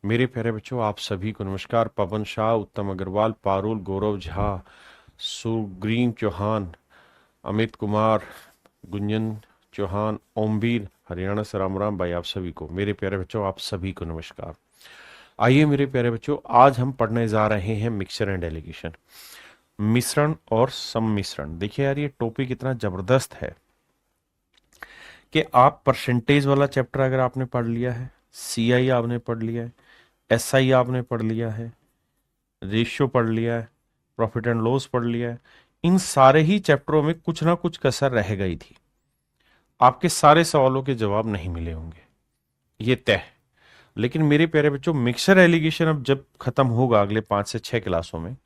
मेरे प्यारे बच्चों, आप सभी को नमस्कार। पवन शाह, उत्तम अग्रवाल, पारुल, गौरव झा, सुग्रीव चौहान, अमित कुमार, गुंजन चौहान, ओमवीर, हरियाणा से राम राम भाई, आप सभी को मेरे प्यारे बच्चों, आप सभी को नमस्कार। आइए मेरे प्यारे बच्चों, आज हम पढ़ने जा रहे हैं मिक्सचर एंड एलिगेशन, मिश्रण और सम्मिश्रण। देखिए यार, ये टॉपिक इतना जबरदस्त है कि आप परसेंटेज वाला चैप्टर अगर आपने पढ़ लिया है, सीआई आपने पढ़ लिया है, एसआई आपने पढ़ लिया है, रेशियो पढ़ लिया है, प्रॉफिट एंड लॉस पढ़ लिया है, इन सारे ही चैप्टरों में कुछ ना कुछ कसर रह गई थी। आपके सारे सवालों के जवाब नहीं मिले होंगे, ये तय है। लेकिन मेरे प्यारे बच्चों, मिक्सचर एलिगेशन अब जब खत्म होगा अगले 5 से 6 क्लासों में,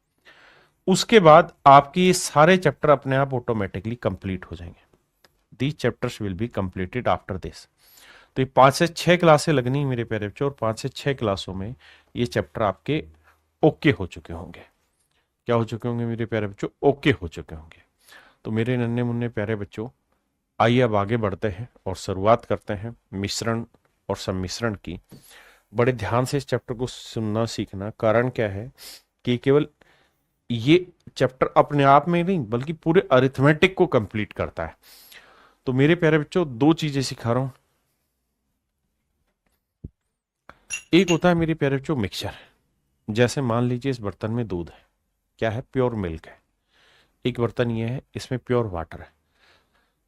उसके बाद आपके ये सारे चैप्टर अपने आप ऑटोमेटिकली कंप्लीट हो जाएंगे। The chapters will be completed after this. तो ये 5 से 6 क्लासें लगनी मेरे प्यारे बच्चों, और 5 से 6 क्लासों में ये चैप्टर आपके ओके हो चुके होंगे। क्या हो चुके होंगे मेरे प्यारे बच्चों? ओके हो चुके होंगे। तो मेरे नन्हे मुन्ने प्यारे बच्चों, आइए अब आगे बढ़ते हैं और शुरुआत करते हैं मिश्रण और सम्मिश्रण की। बड़े ध्यान से इस चैप्टर को सुनना सीखना। कारण क्या है कि केवल ये चैप्टर अपने आप में नहीं बल्कि पूरे अरिथमेटिक को कंप्लीट करता है। तो मेरे प्यारे बच्चों, दो चीजें सिखा रहा हूं। एक होता है मेरे प्यारे बच्चों मिक्सचर। जैसे मान लीजिए इस बर्तन में दूध है, क्या है? प्योर मिल्क है। एक बर्तन ये है, इसमें प्योर वाटर है।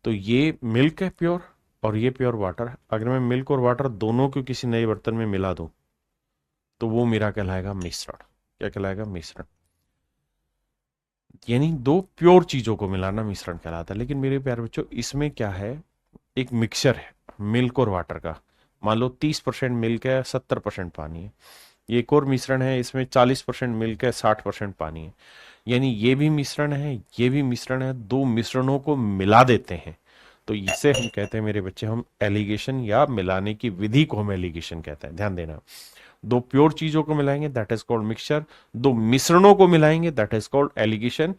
तो ये मिल्क है प्योर, और ये प्योर वाटर है। अगर मैं मिल्क और वाटर दोनों को किसी नए बर्तन में मिला दूं, तो वो मेरा कहलाएगा मिश्रण। क्या कहलाएगा? मिश्रण। यानी दो प्योर चीजों को मिलाना मिश्रण कहलाता है। लेकिन मेरे प्यारे बच्चों, इसमें क्या है, एक मिक्सचर है मिल्क और वाटर का। मान लो 30% मिल्क है, 70% पानी है। ये एक और मिश्रण है, इसमें 40% मिल्क है, 60% पानी है। यानी ये भी मिश्रण है, ये भी मिश्रण है। दो मिश्रणों को मिला देते हैं, तो इसे हम कहते हैं मेरे बच्चे, हम एलिगेशन, या मिलाने की विधि को हम एलिगेशन कहते हैं। ध्यान देना। दो प्योर चीजों को मिलाएंगे, दैट इज कॉल्ड मिक्सचर। दो मिश्रणों को मिलाएंगे, दैट इज कॉल्ड एलिगेशन।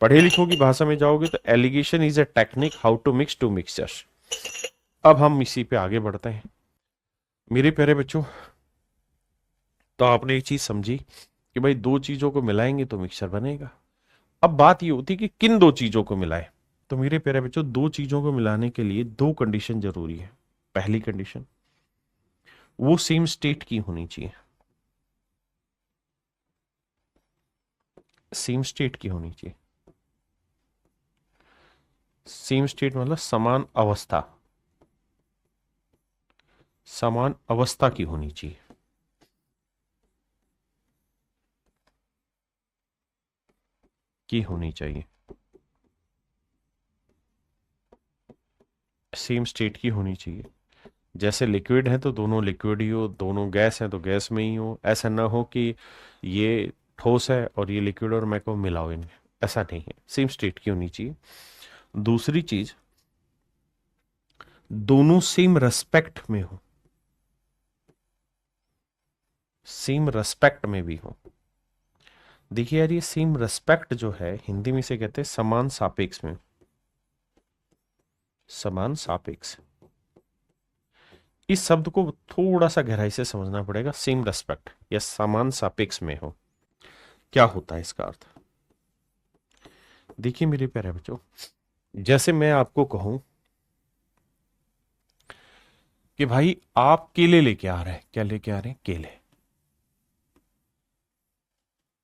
पढ़े लिखों की भाषा में जाओगे तो alligation is a technique how to mix two mixtures. अब हम इसी पे आगे बढ़ते हैं मेरे प्यारे बच्चों। तो आपने एक चीज समझी कि भाई दो चीजों को मिलाएंगे तो मिक्सचर बनेगा। अब बात ये होती है कि किन दो चीजों को मिलाएं। तो मेरे प्यारे बच्चों, दो चीजों को मिलाने के लिए दो कंडीशन जरूरी है। पहली कंडीशन, वो सेम स्टेट की होनी चाहिए। सेम स्टेट की होनी चाहिए। सेम स्टेट मतलब समान अवस्था, समान अवस्था की होनी चाहिए। की होनी चाहिए, सेम स्टेट की होनी चाहिए। जैसे लिक्विड है तो दोनों लिक्विड ही हो, दोनों गैस है तो गैस में ही हो। ऐसा ना हो कि ये ठोस है और ये लिक्विड और मैं को मिलाओ इनमें, ऐसा नहीं है। सेम स्टेट की होनी चाहिए। दूसरी चीज, दोनों सेम रेस्पेक्ट में हो, सेम रेस्पेक्ट में भी हो। देखिए यार, ये सेम रेस्पेक्ट जो है, हिंदी में से कहते हैं समान सापेक्ष में। समान सापेक्ष, इस शब्द को थोड़ा सा गहराई से समझना पड़ेगा। सेम रेस्पेक्ट या समान सापेक्ष में हो, क्या होता है इसका अर्थ? देखिए मेरे प्यारे बच्चों, जैसे मैं आपको कहूं कि भाई आप केले लेके आ रहे हैं, क्या लेके आ रहे हैं? केले।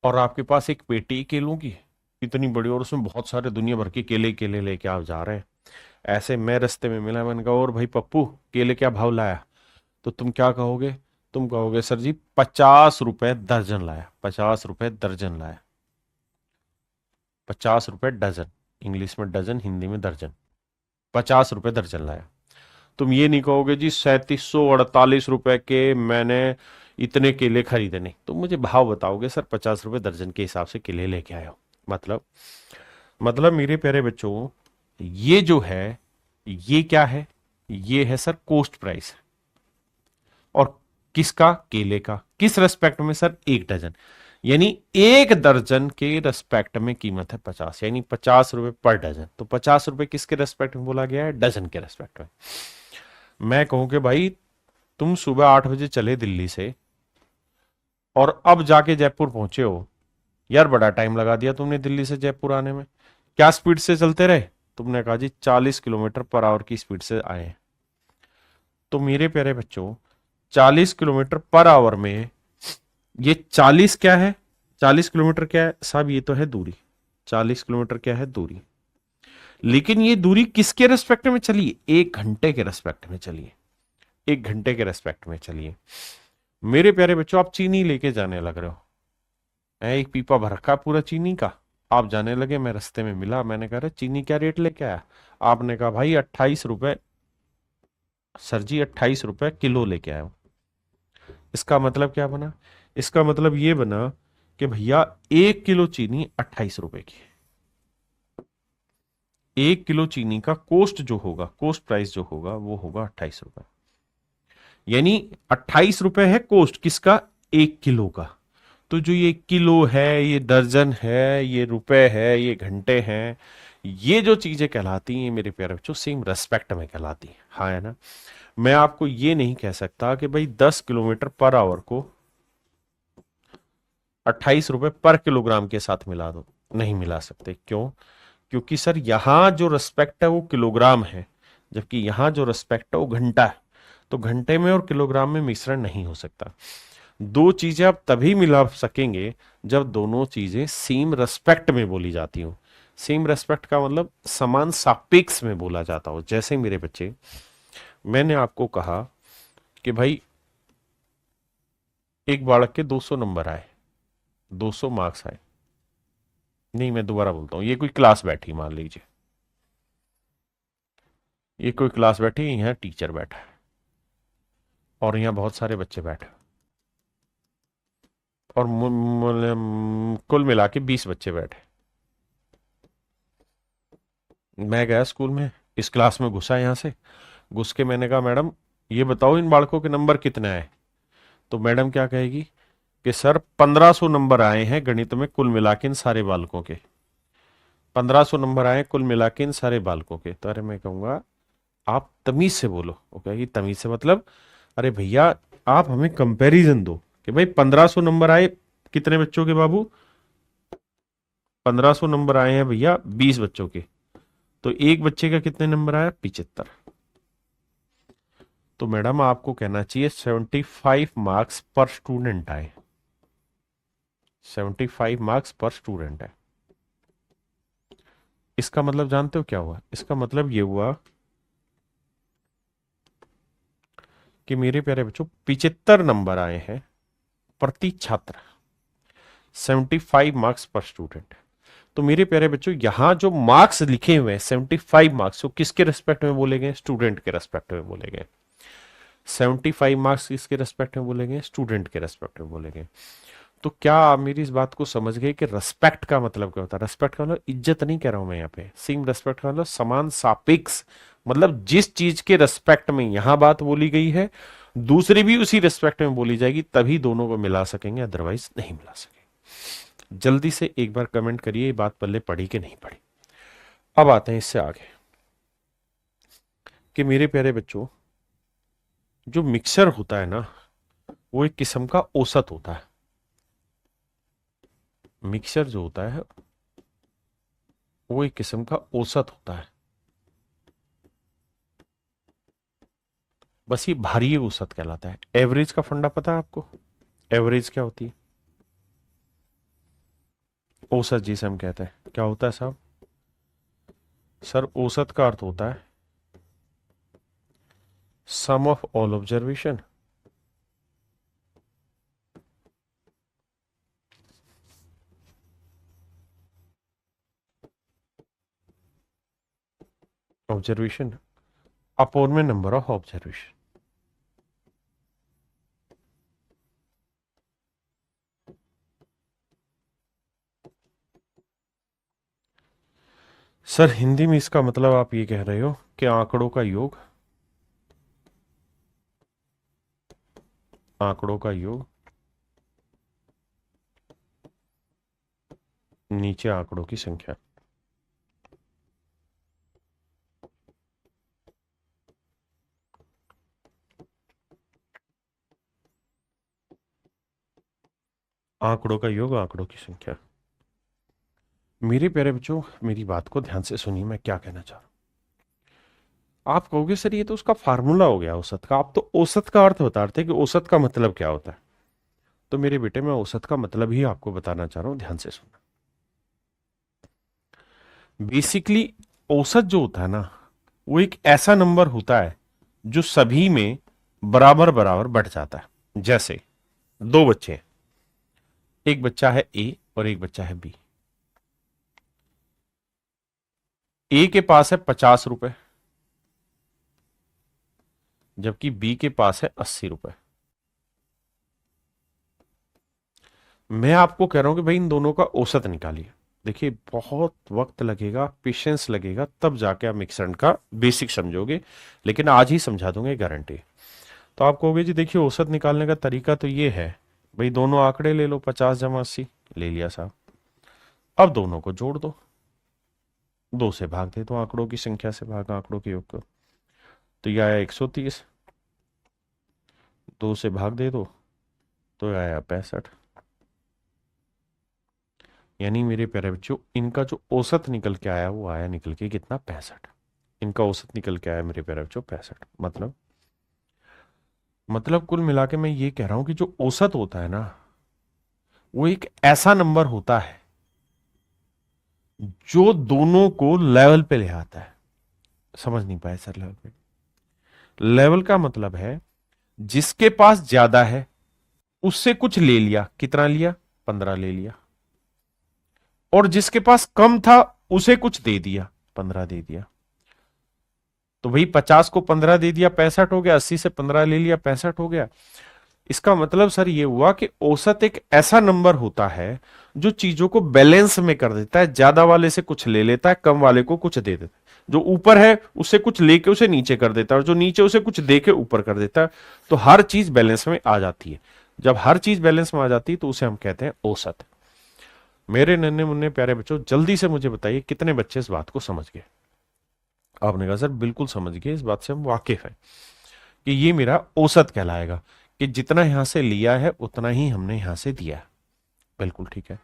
और आपके पास एक पेटी केलों की है, इतनी बड़ी, और उसमें बहुत सारे दुनिया भर के केले केले लेके आप जा रहे हैं। ऐसे मैं रास्ते में मिला, मैंने कहा और भाई पप्पू, केले क्या भाव लाया? तो तुम क्या कहोगे? तुम कहोगे सर जी 50 रुपए दर्जन लाया, 50 रुपए दर्जन लाया। 50 रुपए डजन, इंग्लिश में डजन, हिंदी में दर्जन। 50 रुपए दर्जन लाया। तुम ये नहीं कहोगे जी 3748 रुपए के मैंने इतने केले खरीदे। नहीं, तुम मुझे भाव बताओगे, सर 50 रुपए दर्जन के हिसाब से केले लेके आए हो। मतलब मेरे प्यारे बच्चों, ये जो है, ये क्या है? ये है सर कॉस्ट प्राइस। और किसका? केले का। किस रेस्पेक्ट में सर? एक डजन। यानी एक दर्जन के रेस्पेक्ट में कीमत है 50, यानी 50 रुपए पर डजन। तो 50 रुपए किसके रेस्पेक्ट में बोला गया है? डजन के रेस्पेक्ट में। मैं कहूं कि भाई तुम सुबह 8 बजे चले दिल्ली से, और अब जाके जयपुर पहुंचे हो। यार बड़ा टाइम लगा दिया तुमने दिल्ली से जयपुर आने में। क्या स्पीड से चलते रहे? तुमने कहा जी 40 किलोमीटर पर आवर की स्पीड से आए हैं। तो मेरे प्यारे बच्चों, 40 किलोमीटर पर आवर में ये 40 क्या है? 40 किलोमीटर क्या है साहब? ये तो है दूरी। 40 किलोमीटर क्या है? दूरी। लेकिन ये दूरी किसके रेस्पेक्ट में चलिए? 1 घंटे के रेस्पेक्ट में चलिए। 1 घंटे के रेस्पेक्ट में चलिए। मेरे प्यारे बच्चों, आप चीनी लेके जाने लग रहे हो। एक पीपा भर रखा पूरा चीनी का। आप जाने लगे, मैं रास्ते में मिला, मैंने कहा चीनी क्या रेट लेके आया? आपने कहा भाई 28 रुपए। सर जी 28 रुपए किलो लेके आया हूं। इसका मतलब क्या बना? इसका मतलब ये बना कि भैया 1 किलो चीनी 28 रुपए की। 1 किलो चीनी का कोस्ट जो होगा, कोस्ट प्राइस जो होगा वो होगा 28 रुपए। यानी 28 रुपए है कोस्ट किसका? 1 किलो का। तो जो ये किलो है, ये दर्जन है, ये रुपए है, ये घंटे हैं, ये जो चीजें कहलाती हैं मेरे प्यारे बच्चों, सेम रेस्पेक्ट में कहलाती हैं। हाँ है ना? मैं आपको ये नहीं कह सकता कि भाई 10 किलोमीटर पर आवर को 28 रुपए पर किलोग्राम के साथ मिला दो। नहीं मिला सकते। क्यों? क्योंकि सर यहां जो रेस्पेक्ट है वो किलोग्राम है, जबकि यहां जो रेस्पेक्ट है वो घंटा है। तो घंटे में और किलोग्राम में मिश्रण नहीं हो सकता। दो चीजें आप तभी मिला सकेंगे जब दोनों चीजें सेम रेस्पेक्ट में बोली जाती हो। सेम रेस्पेक्ट का मतलब समान सापेक्ष में बोला जाता हो। जैसे मेरे बच्चे, मैंने आपको कहा कि भाई एक बालक के 200 नंबर आए, 200 मार्क्स आए। नहीं, मैं दोबारा बोलता हूं, ये कोई क्लास बैठी मान लीजिए, ये कोई क्लास बैठी, यहाँ टीचर बैठा है और यहाँ बहुत सारे बच्चे बैठे और कुल मिला के 20 बच्चे बैठे। मैं गया स्कूल में, इस क्लास में घुसा, यहां से घुस के मैंने कहा मैडम ये बताओ इन बालकों के नंबर कितने आए? तो मैडम क्या कहेगी कि सर 1500 नंबर आए हैं गणित में कुल मिला के इन सारे बालकों के। 1500 नंबर आए कुल मिला के इन सारे बालकों के। तो अरे मैं कहूंगा आप तमीज से बोलो। वो कहेगी तमीज से मतलब? अरे भैया आप हमें कंपैरिजन दो कि भाई 1500 नंबर आए कितने बच्चों के बाबू? 1500 नंबर आए हैं भैया 20 बच्चों के। तो एक बच्चे का कितने नंबर आया? 75। तो मैडम आपको कहना चाहिए 75 मार्क्स पर स्टूडेंट आए। 75 मार्क्स पर स्टूडेंट है। इसका मतलब जानते हो क्या हुआ? इसका मतलब ये हुआ कि मेरे प्यारे बच्चों 75 नंबर आए हैं प्रति छात्र। 75 मार्क्स पर स्टूडेंट। तो मेरे प्यारे बच्चों यहां जो मार्क्स लिखे हुए हैं 75 मार्क्स, वो किसके रेस्पेक्ट में बोले गए? स्टूडेंट के रेस्पेक्ट में बोले गए। 75 मार्क्स किसके रेस्पेक्ट में बोले गए? स्टूडेंट के रेस्पेक्ट में बोले गए। तो क्या आप मेरी इस बात को समझ गए कि रेस्पेक्ट का मतलब क्या होता है? रेस्पेक्ट का मतलब इज्जत नहीं कह रहा हूं मैं यहाँ पे। सेम रेस्पेक्ट का मतलब समान सापेक्ष। मतलब जिस चीज के रेस्पेक्ट में यहां बात बोली गई है, दूसरी भी उसी रेस्पेक्ट में बोली जाएगी, तभी दोनों को मिला सकेंगे, अदरवाइज नहीं मिला सकेंगे। जल्दी से एक बार कमेंट करिए ये बात पल्ले पड़ी कि नहीं पड़ी। अब आते हैं इससे आगे कि मेरे प्यारे बच्चों, जो मिक्सर होता है ना, वो एक किस्म का औसत होता है। मिक्सर जो होता है वो एक किस्म का औसत होता है। बस ये भारी औसत कहलाता है। एवरेज का फंडा पता है आपको? एवरेज क्या होती है? औसत जिसे हम कहते हैं, क्या होता है साहब? सर औसत का अर्थ होता है sum of all observation. Observation upon में number of observation. Sir Hindi में इसका मतलब आप ये कह रहे हो कि आंकड़ों का योग, आंकड़ों का योग नीचे आंकड़ों की संख्या। आंकड़ों का योग, आंकड़ों की संख्या। मेरे प्यारे बच्चों, मेरी बात को ध्यान से सुनिए, मैं क्या कहना चाह रहा हूं। आप कहोगे सर ये तो उसका फार्मूला हो गया औसत का, आप तो औसत का अर्थ बता रहे थे कि औसत का मतलब क्या होता है। तो मेरे बेटे, मैं औसत का मतलब ही आपको बताना चाह रहा हूं, ध्यान से सुनना। बेसिकली औसत जो होता है ना, वो एक ऐसा नंबर होता है जो सभी में बराबर बराबर बढ़ जाता है। जैसे दो बच्चे हैं, एक बच्चा है ए और एक बच्चा है बी। ए के पास है 50 रुपए, जबकि बी के पास है 80 रुपए। मैं आपको कह रहा हूं कि भाई इन दोनों का औसत निकालिए। देखिए बहुत वक्त लगेगा, पेशेंस लगेगा, तब जाके आप मिक्सर का बेसिक समझोगे, लेकिन आज ही समझा दूंगा, गारंटी। तो आप कहोगे जी देखिए औसत निकालने का तरीका तो ये है, भाई दोनों आंकड़े ले लो, 50 - 80 ले लिया साहब। अब दोनों को जोड़ दो, 2 से भाग दे दो, आंकड़ों की संख्या से भाग आंकड़ों के योग को, तो यह आया 130। 2 से भाग दे दो तो यह आया 65। यानी मेरे प्यारे बच्चों, इनका जो औसत निकल के आया वो आया निकल के कितना, 65। इनका औसत निकल के आया मेरे प्यारे बच्चों 65। मतलब कुल मिला के मैं ये कह रहा हूं कि जो औसत होता है ना, वो एक ऐसा नंबर होता है जो दोनों को लेवल पे ले आता है। समझ नहीं पाए सर? लेवल पे, लेवल का मतलब है जिसके पास ज्यादा है उससे कुछ ले लिया, कितना लिया, 15 ले लिया, और जिसके पास कम था उसे कुछ दे दिया, 15 दे दिया। तो भाई 50 को 15 दे दिया, 65 हो गया, 80 से 15 ले लिया, 65 हो गया। इसका मतलब सर ये हुआ कि औसत एक ऐसा नंबर होता है जो चीजों को बैलेंस में कर देता है, ज्यादा वाले से कुछ ले लेता है, कम वाले को कुछ दे देता है, जो ऊपर है उससे कुछ लेके उसे नीचे कर देता है, और जो नीचे उसे कुछ दे के ऊपर कर देता है। तो हर चीज बैलेंस में आ जाती है। जब हर चीज बैलेंस में आ जाती है तो उसे हम कहते हैं औसत। मेरे नन्हे मुन्ने प्यारे बच्चों, जल्दी से मुझे बताइए कितने बच्चे इस बात को समझ गए? आपने कहा सर बिल्कुल समझ गए, इस बात से हम वाकिफ हैं कि ये मेरा औसत कहलाएगा, कि जितना यहां से लिया है उतना ही हमने यहां से दिया है। बिल्कुल ठीक है।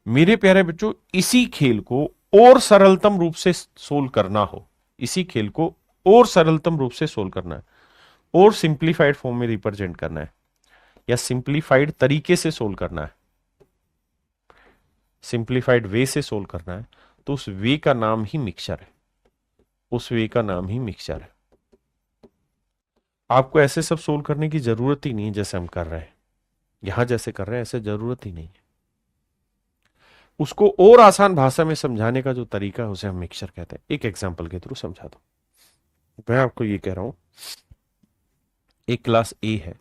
मेरे प्यारे बच्चों, इसी खेल को और सरलतम रूप से सोल्व करना हो, इसी खेल को और सरलतम रूप से सोल्व करना है, और सिंप्लीफाइड फॉर्म में रिप्रेजेंट करना है, या सिंप्लीफाइड तरीके से सोल्व करना है, सिंप्लीफाइड वे से सोल्व करना है, तो उस वे का नाम ही मिक्सचर है। उस वे का नाम ही मिक्सचर है। आपको ऐसे सब सोल्व करने की जरूरत ही नहीं है जैसे हम कर रहे हैं, यहां जैसे कर रहे हैं ऐसे जरूरत ही नहीं है। उसको और आसान भाषा में समझाने का जो तरीका है उसे हम मिक्सचर कहते हैं। एक एग्जांपल के थ्रू समझा दो। मैं आपको ये कह रहा हूं, एक क्लास ए है,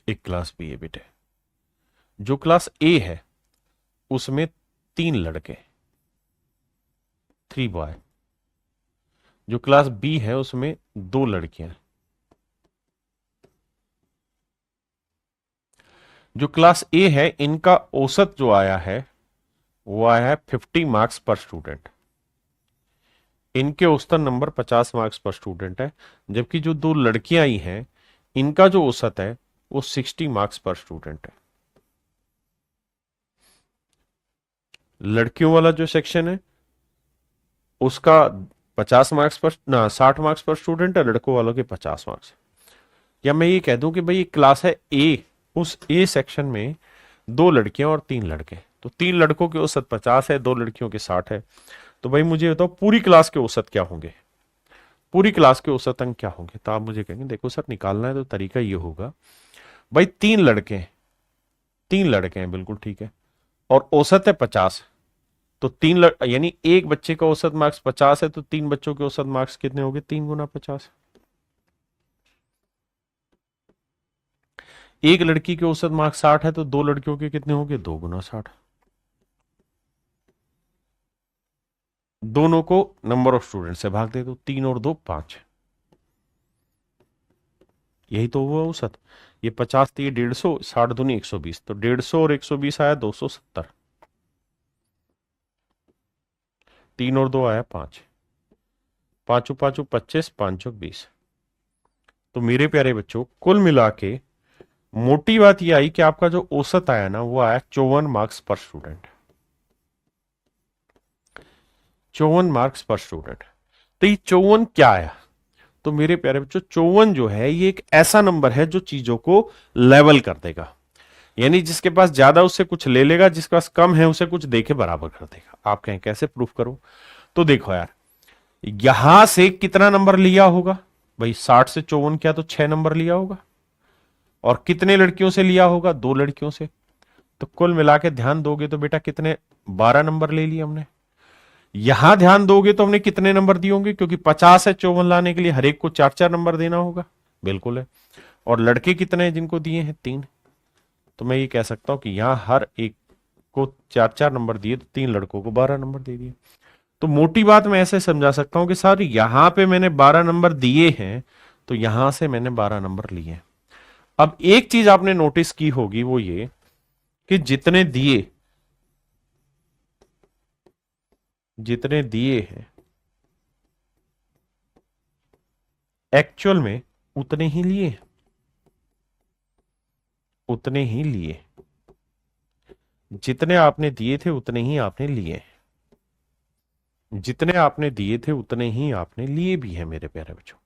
एक क्लास बी है बेटे। जो क्लास ए है उसमें 3 लड़के, 3 बॉय। जो क्लास बी है उसमें 2 लड़कियां। जो क्लास ए है इनका औसत जो आया है वो आया है 50 मार्क्स पर स्टूडेंट। इनके औसतन नंबर 50 मार्क्स पर स्टूडेंट है, जबकि जो 2 लड़कियां आई हैं इनका जो औसत है वो 60 मार्क्स पर स्टूडेंट है। लड़कियों वाला जो सेक्शन है उसका 50 मार्क्स पर ना 60 मार्क्स पर स्टूडेंट है, लड़कों वालों के 50 मार्क्स। या मैं ये कह दूं कि भाई एक क्लास है ए, उस ए सेक्शन में 2 लड़कियां और 3 लड़के, तो 3 लड़कों के औसत 50 है, 2 लड़कियों के 60 है। तो भाई मुझे बताओ पूरी क्लास के औसत क्या होंगे? पूरी क्लास के औसत अंक क्या होंगे? तो आप मुझे कहेंगे देखो सर निकालना है तो तरीका ये होगा, भाई 3 लड़के हैं, 3 लड़के हैं, बिल्कुल ठीक है, और औसत है 50। तो यानी एक बच्चे का औसत मार्क्स 50 है, तो 3 बच्चों के औसत मार्क्स कितने हो गए? 3 × 50। एक लड़की के औसत मार्क्स 60 है, तो 2 लड़कियों के कितने हो गए? 2 × 60। दोनों को नंबर ऑफ स्टूडेंट से भाग दे दो, 3 और 2 5। यही तो हुआ औसत। ये 50 थी, 150, 60 दूनी 120, तो 150 और 120 आया 270। 3 और 2 आया 5, 5 × 5 = 25, 5 × 20। तो मेरे प्यारे बच्चों कुल मिला के मोटी बात यह आई कि आपका जो औसत आया ना वो आया 54 मार्क्स पर स्टूडेंट। 54 मार्क्स पर स्टूडेंट। तो ये 54 क्या आया? तो मेरे प्यारे बच्चों 54 जो है ये एक ऐसा नंबर है जो चीजों को लेवल कर देगा। यानी जिसके पास ज्यादा उससे कुछ ले लेगा, जिसके पास कम है उसे कुछ देके बराबर कर देगा। आप कहें कैसे प्रूफ करो? तो देखो यार, यहां से कितना नंबर लिया होगा भाई? 60 से 54 किया तो 6 नंबर लिया होगा। और कितने लड़कियों से लिया होगा? 2 लड़कियों से। तो कुल मिला के ध्यान दोगे तो बेटा कितने, 12 नंबर ले लिए हमने। यहां ध्यान दोगे तो हमने कितने नंबर दिए होंगे? क्योंकि 50 से 54 लाने के लिए हर एक को 4-4 नंबर देना होगा। बिल्कुल है। और लड़के कितने हैं जिनको दिए हैं? 3। तो मैं ये कह सकता हूं कि यहां हर एक को 4-4 नंबर दिए तो 3 लड़कों को 12 नंबर दे दिए। तो मोटी बात मैं ऐसे समझा सकता हूं कि सर यहां पे मैंने 12 नंबर दिए हैं तो यहां से मैंने 12 नंबर लिए हैं। अब एक चीज आपने नोटिस की होगी वो ये कि जितने दिए हैं एक्चुअल में उतने ही लिए, उतने ही लिए। जितने आपने दिए थे उतने ही आपने लिए। जितने आपने दिए थे उतने ही आपने लिए भी है मेरे प्यारे बच्चों।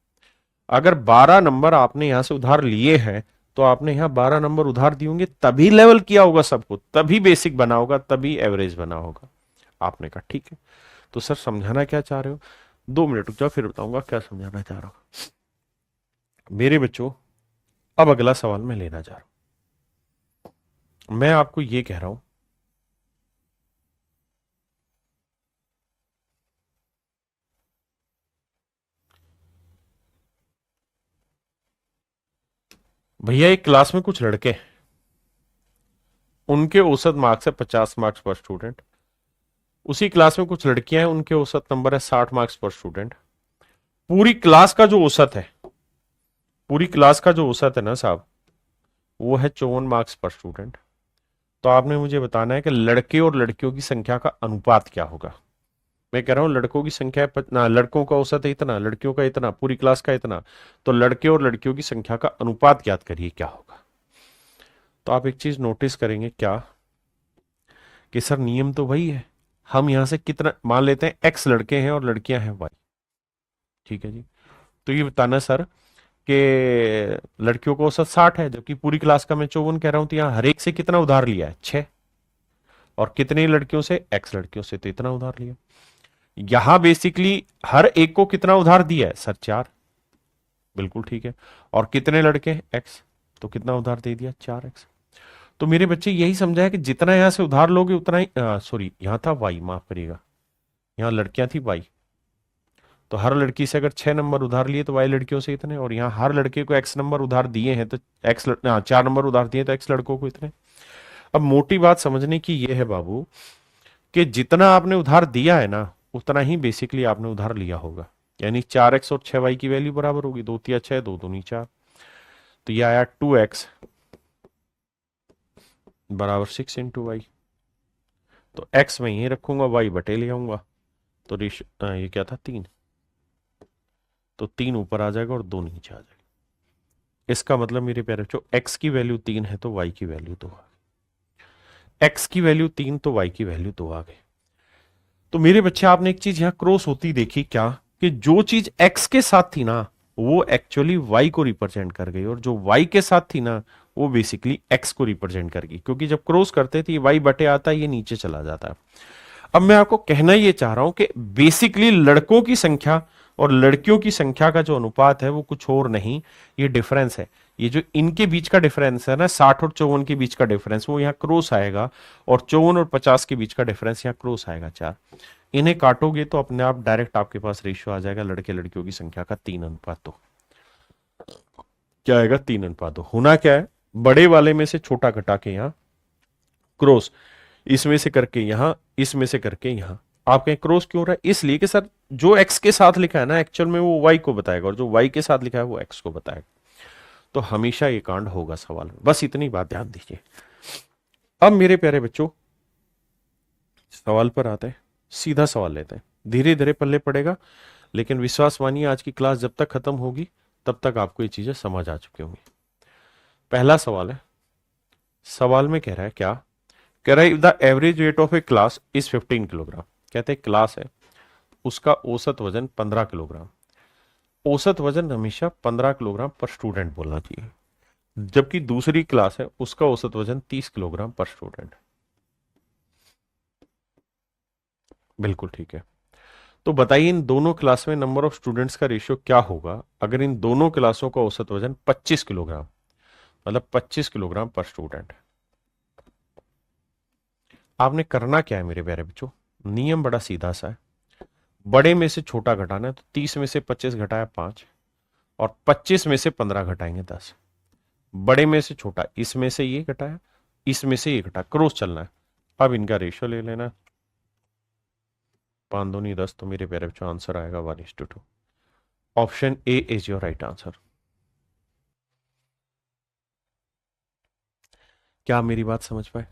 अगर 12 नंबर आपने यहां से उधार लिए हैं तो आपने यहां 12 नंबर उधार दिए होंगे, तभी लेवल किया होगा सबको, तभी बेसिक बना होगा, तभी एवरेज बना होगा। आपने कहा ठीक है, तो सर समझाना क्या चाह रहे हो? 2 मिनट रुक जाओ फिर बताऊंगा क्या समझाना चाह रहा हूं। मेरे बच्चों अब अगला सवाल मैं लेना चाह रहा हूं। मैं आपको यह कह रहा हूं, भैया एक क्लास में कुछ लड़के हैं, उनके औसत मार्क्स है 50 मार्क्स पर स्टूडेंट। उसी क्लास में कुछ लड़कियां हैं, उनके औसत नंबर है 60 मार्क्स पर स्टूडेंट। पूरी क्लास का जो औसत है, पूरी क्लास का जो औसत है ना साहब, वो है 54 मार्क्स पर स्टूडेंट। तो आपने मुझे बताना है कि लड़के और लड़कियों की संख्या का अनुपात क्या होगा। मैं कह रहा हूं लड़कों की संख्या ना, लड़कों का औसत है इतना, लड़कियों का इतना, पूरी क्लास का इतना, तो लड़के और लड़कियों की संख्या का अनुपात ज्ञात करिए क्या होगा। तो आप एक चीज नोटिस करेंगे क्या कि सर नियम तो वही है। हम यहां से कितना मान लेते हैं, एक्स लड़के हैं और लड़कियां हैं वाई। ठीक है जी। तो ये बताना सर कि लड़कियों को औसत 60 है जबकि पूरी क्लास का मैं 54 कह रहा हूं, तो यहां हर एक से कितना उधार लिया है? 6। और कितने लड़कियों से? एक्स लड़कियों से, तो इतना उधार लिया। यहां बेसिकली हर एक को कितना उधार दिया है सर? 4। बिल्कुल ठीक है। और कितने लड़के हैं? एक्स। तो कितना उधार दे दिया? 4x। तो मेरे बच्चे यही समझा है कि जितना यहां से उधार लोगे उतना ही, सॉरी यहां था वाई, माफ करिएगा, यहां लड़कियां थी वाई। तो हर लड़की से अगर 6 नंबर उधार लिए तो वाई लड़कियों से इतने, और यहाँ हर लड़के को एक्स नंबर उधार दिए हैं तो 4 नंबर उधार दिए तो एक्स लड़कों को इतने। अब मोटी बात समझने की यह है बाबू कि जितना आपने उधार दिया है ना उतना ही बेसिकली आपने उधार लिया होगा। यानी 4x और 6y की वैल्यू बराबर होगी, 2 तिया 6, 2 दूनी 4। तो ये आया 2x बराबर 6 × y। तो x मैं यहीं रखूंगा, y बटे ले आऊंगा। तो ये क्या था? 3। तो 3 ऊपर आ जाएगा और 2 नीचे आ जाएगा। इसका मतलब मेरे प्यारे बच्चों x की वैल्यू 3 है तो y की वैल्यू 2 आ गई। x की वैल्यू 3 तो y की वैल्यू 2 आ गई। तो मेरे बच्चे आपने एक चीज यहां क्रॉस होती देखी क्या, कि जो चीज x के साथ थी ना वो एक्चुअली y को रिप्रेजेंट कर गई, और जो y के साथ थी ना वो बेसिकली x को रिप्रेजेंट कर गई। क्योंकि जब क्रॉस करते थे ये y बटे आता है, ये नीचे चला जाता है। अब मैं आपको कहना ये चाह रहा हूं कि बेसिकली लड़कों की संख्या और लड़कियों की संख्या का जो अनुपात है वो कुछ और नहीं, ये डिफरेंस है। ये जो इनके बीच का डिफरेंस है ना, 60 और 54 के बीच का डिफरेंस, वो यहाँ क्रॉस आएगा। और 54 और 50 के बीच का डिफरेंस यहाँ क्रॉस आएगा 4। इन्हें काटोगे तो अपने आप डायरेक्ट आपके पास रेशियो आ जाएगा लड़के लड़कियों की संख्या का 3:2। क्या आएगा? 3:2। होना क्या है, बड़े वाले में से छोटा घटा के यहाँ क्रॉस, इसमें से करके यहां, इसमें से करके यहां। आप कहें क्रॉस क्यों हो रहा है? इसलिए कि सर जो x के साथ लिखा है ना एक्चुअल में वो y को बताएगा, और जो y के साथ लिखा है वो x को बताएगा। तो हमेशा ये कांड होगा सवाल में, बस इतनी बात ध्यान दीजिए। अब मेरे प्यारे बच्चों सवाल पर आते हैं, सीधा सवाल लेते हैं, धीरे धीरे पल्ले पड़ेगा, लेकिन विश्वास मानिए आज की क्लास जब तक खत्म होगी तब तक आपको ये चीजें समझ आ चुकी होंगी। पहला सवाल है, सवाल में कह रहा है क्या, कह रहा है the average weight of A class is 15 kilogram. कहते हैं क्लास है, उसका औसत वजन 15 किलोग्राम। औसत वजन हमेशा 15 किलोग्राम पर स्टूडेंट बोलना चाहिए, जबकि दूसरी क्लास है उसका औसत वजन 30 किलोग्राम पर स्टूडेंट। बिल्कुल ठीक है। तो बताइए इन दोनों क्लास में नंबर ऑफ स्टूडेंट्स का रेशियो क्या होगा अगर इन दोनों क्लासों का औसत वजन 25 किलोग्राम, मतलब 25 किलोग्राम पर स्टूडेंट। आपने करना क्या है मेरे प्यारे बच्चों, नियम बड़ा सीधा सा है। बड़े में से छोटा घटाना है, तो 30 में से 25 घटाया 5, और 25 में से 15 घटाएंगे 10। बड़े में से छोटा, इसमें से ये घटाया, इसमें से ये घटा, क्रॉस चलना है। अब इनका रेशियो ले लेना, 5 दूनी 10, तो मेरे प्यारे बच्चों आंसर आएगा 1:2। Option A is your right answer. क्या आप मेरी बात समझ पाए?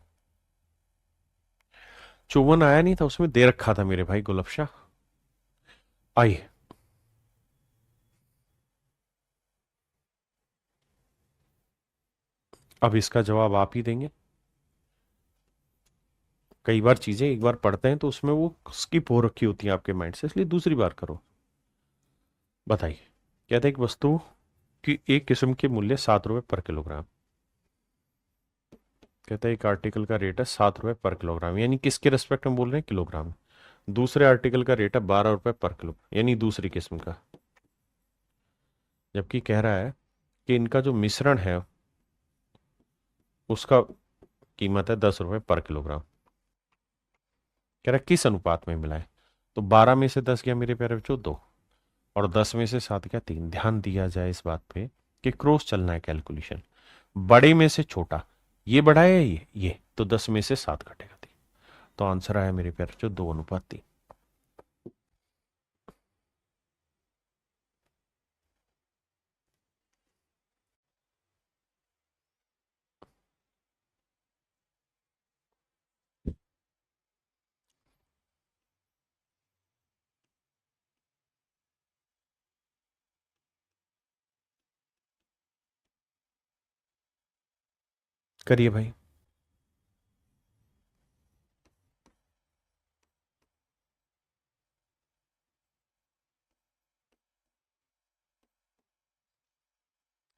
चौवन आया नहीं था, उसमें दे रखा था मेरे भाई गुलफशा। आइए, अब इसका जवाब आप ही देंगे। कई बार चीजें एक बार पढ़ते हैं तो उसमें वो स्किप हो रखी होती है आपके माइंड से, इसलिए दूसरी बार करो। बताइए, कहते हैं एक वस्तु की एक किस्म के मूल्य 7 रुपए पर किलोग्राम। कहता है एक आर्टिकल का रेट है 7 रुपए पर किलोग्राम, यानी किसके रेस्पेक्ट में बोल रहे हैं, किलोग्राम। दूसरे आर्टिकल का रेट है 12 रुपए पर किलो, यानी दूसरी किस्म का। जबकि कह रहा है कि इनका जो मिश्रण है उसका कीमत है 10 रुपए पर किलोग्राम। कह रहा है किस अनुपात में मिलाए, तो 12 में से 10 गया मेरे प्यारे बच्चों 2, और 10 में से 7 गया 3। ध्यान दिया जाए इस बात पे कि क्रॉस चलना है कैलकुलेशन। बड़े में से छोटा, ये बड़ा है, ये तो 10 में से 7 घटेगा 3। तो आंसर आया मेरे प्यारे बच्चों 2:3। करिए भाई।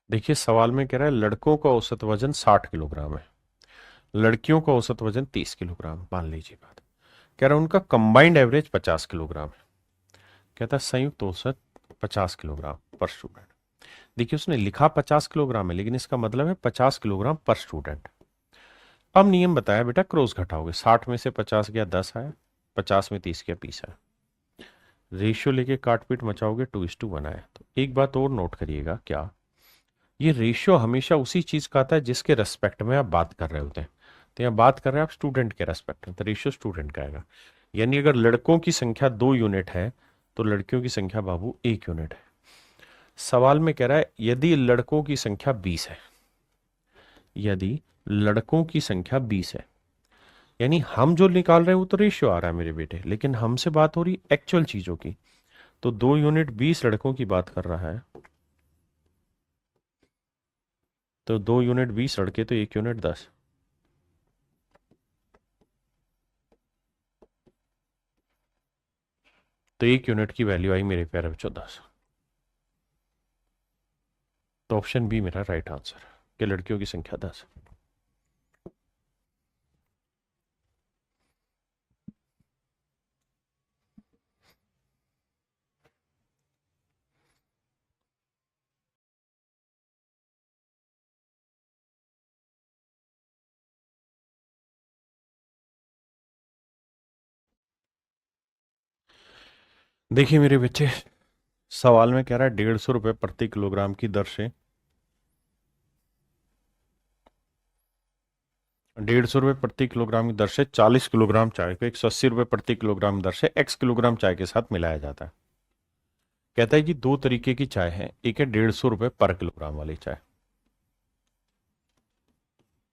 देखिए सवाल में कह रहा है लड़कों का औसत वजन 60 किलोग्राम है, लड़कियों का औसत वजन 30 किलोग्राम, मान लीजिए बात। कह रहा है उनका कंबाइंड एवरेज 50 किलोग्राम है। कहता है संयुक्त औसत 50 किलोग्राम पर स्टूडेंट। देखिए उसने लिखा 50 किलोग्राम है, लेकिन इसका मतलब है 50 किलोग्राम पर स्टूडेंट। अब नियम बताया बेटा, क्रॉस घटाओगे, 60 में से 50 गया 10 आया, 50 में 30 गया 20 आया। रेशियो लेके काटपीट मचाओगे 2:1 आया। तो एक बात और नोट करिएगा, क्या ये रेशियो हमेशा उसी चीज का आता है जिसके रेस्पेक्ट में आप बात कर रहे होते हैं। तो यहाँ बात कर रहे हैं आप स्टूडेंट के रेस्पेक्ट में, तो रेशियो स्टूडेंट का आएगा। यानी अगर लड़कों की संख्या 2 यूनिट है तो लड़कियों की संख्या बाबू 1 यूनिट है। सवाल में कह रहा है यदि लड़कों की संख्या 20 है, यदि लड़कों की संख्या 20 है, यानी हम जो निकाल रहे हैं वो तो रेशियो आ रहा है मेरे बेटे, लेकिन हमसे बात हो रही एक्चुअल चीजों की। तो 2 यूनिट 20 लड़कों की बात कर रहा है, तो 2 यूनिट 20 लड़के, तो 1 यूनिट 10। तो 1 यूनिट की वैल्यू आई मेरे प्यारे बच्चों 10। तो ऑप्शन बी मेरा राइट आंसर, कि लड़कियों की संख्या 10। देखिए मेरे बच्चे, सवाल में कह रहा है 150 रुपए प्रति किलोग्राम की दर से, 150 रुपए प्रति किलोग्राम की दर से 40 किलोग्राम चाय को 180 रुपए प्रति किलोग्राम दर से x किलोग्राम चाय के साथ मिलाया जाता है। कहता है कि दो तरीके की चाय है, एक है 150 रुपए पर किलोग्राम वाली चाय,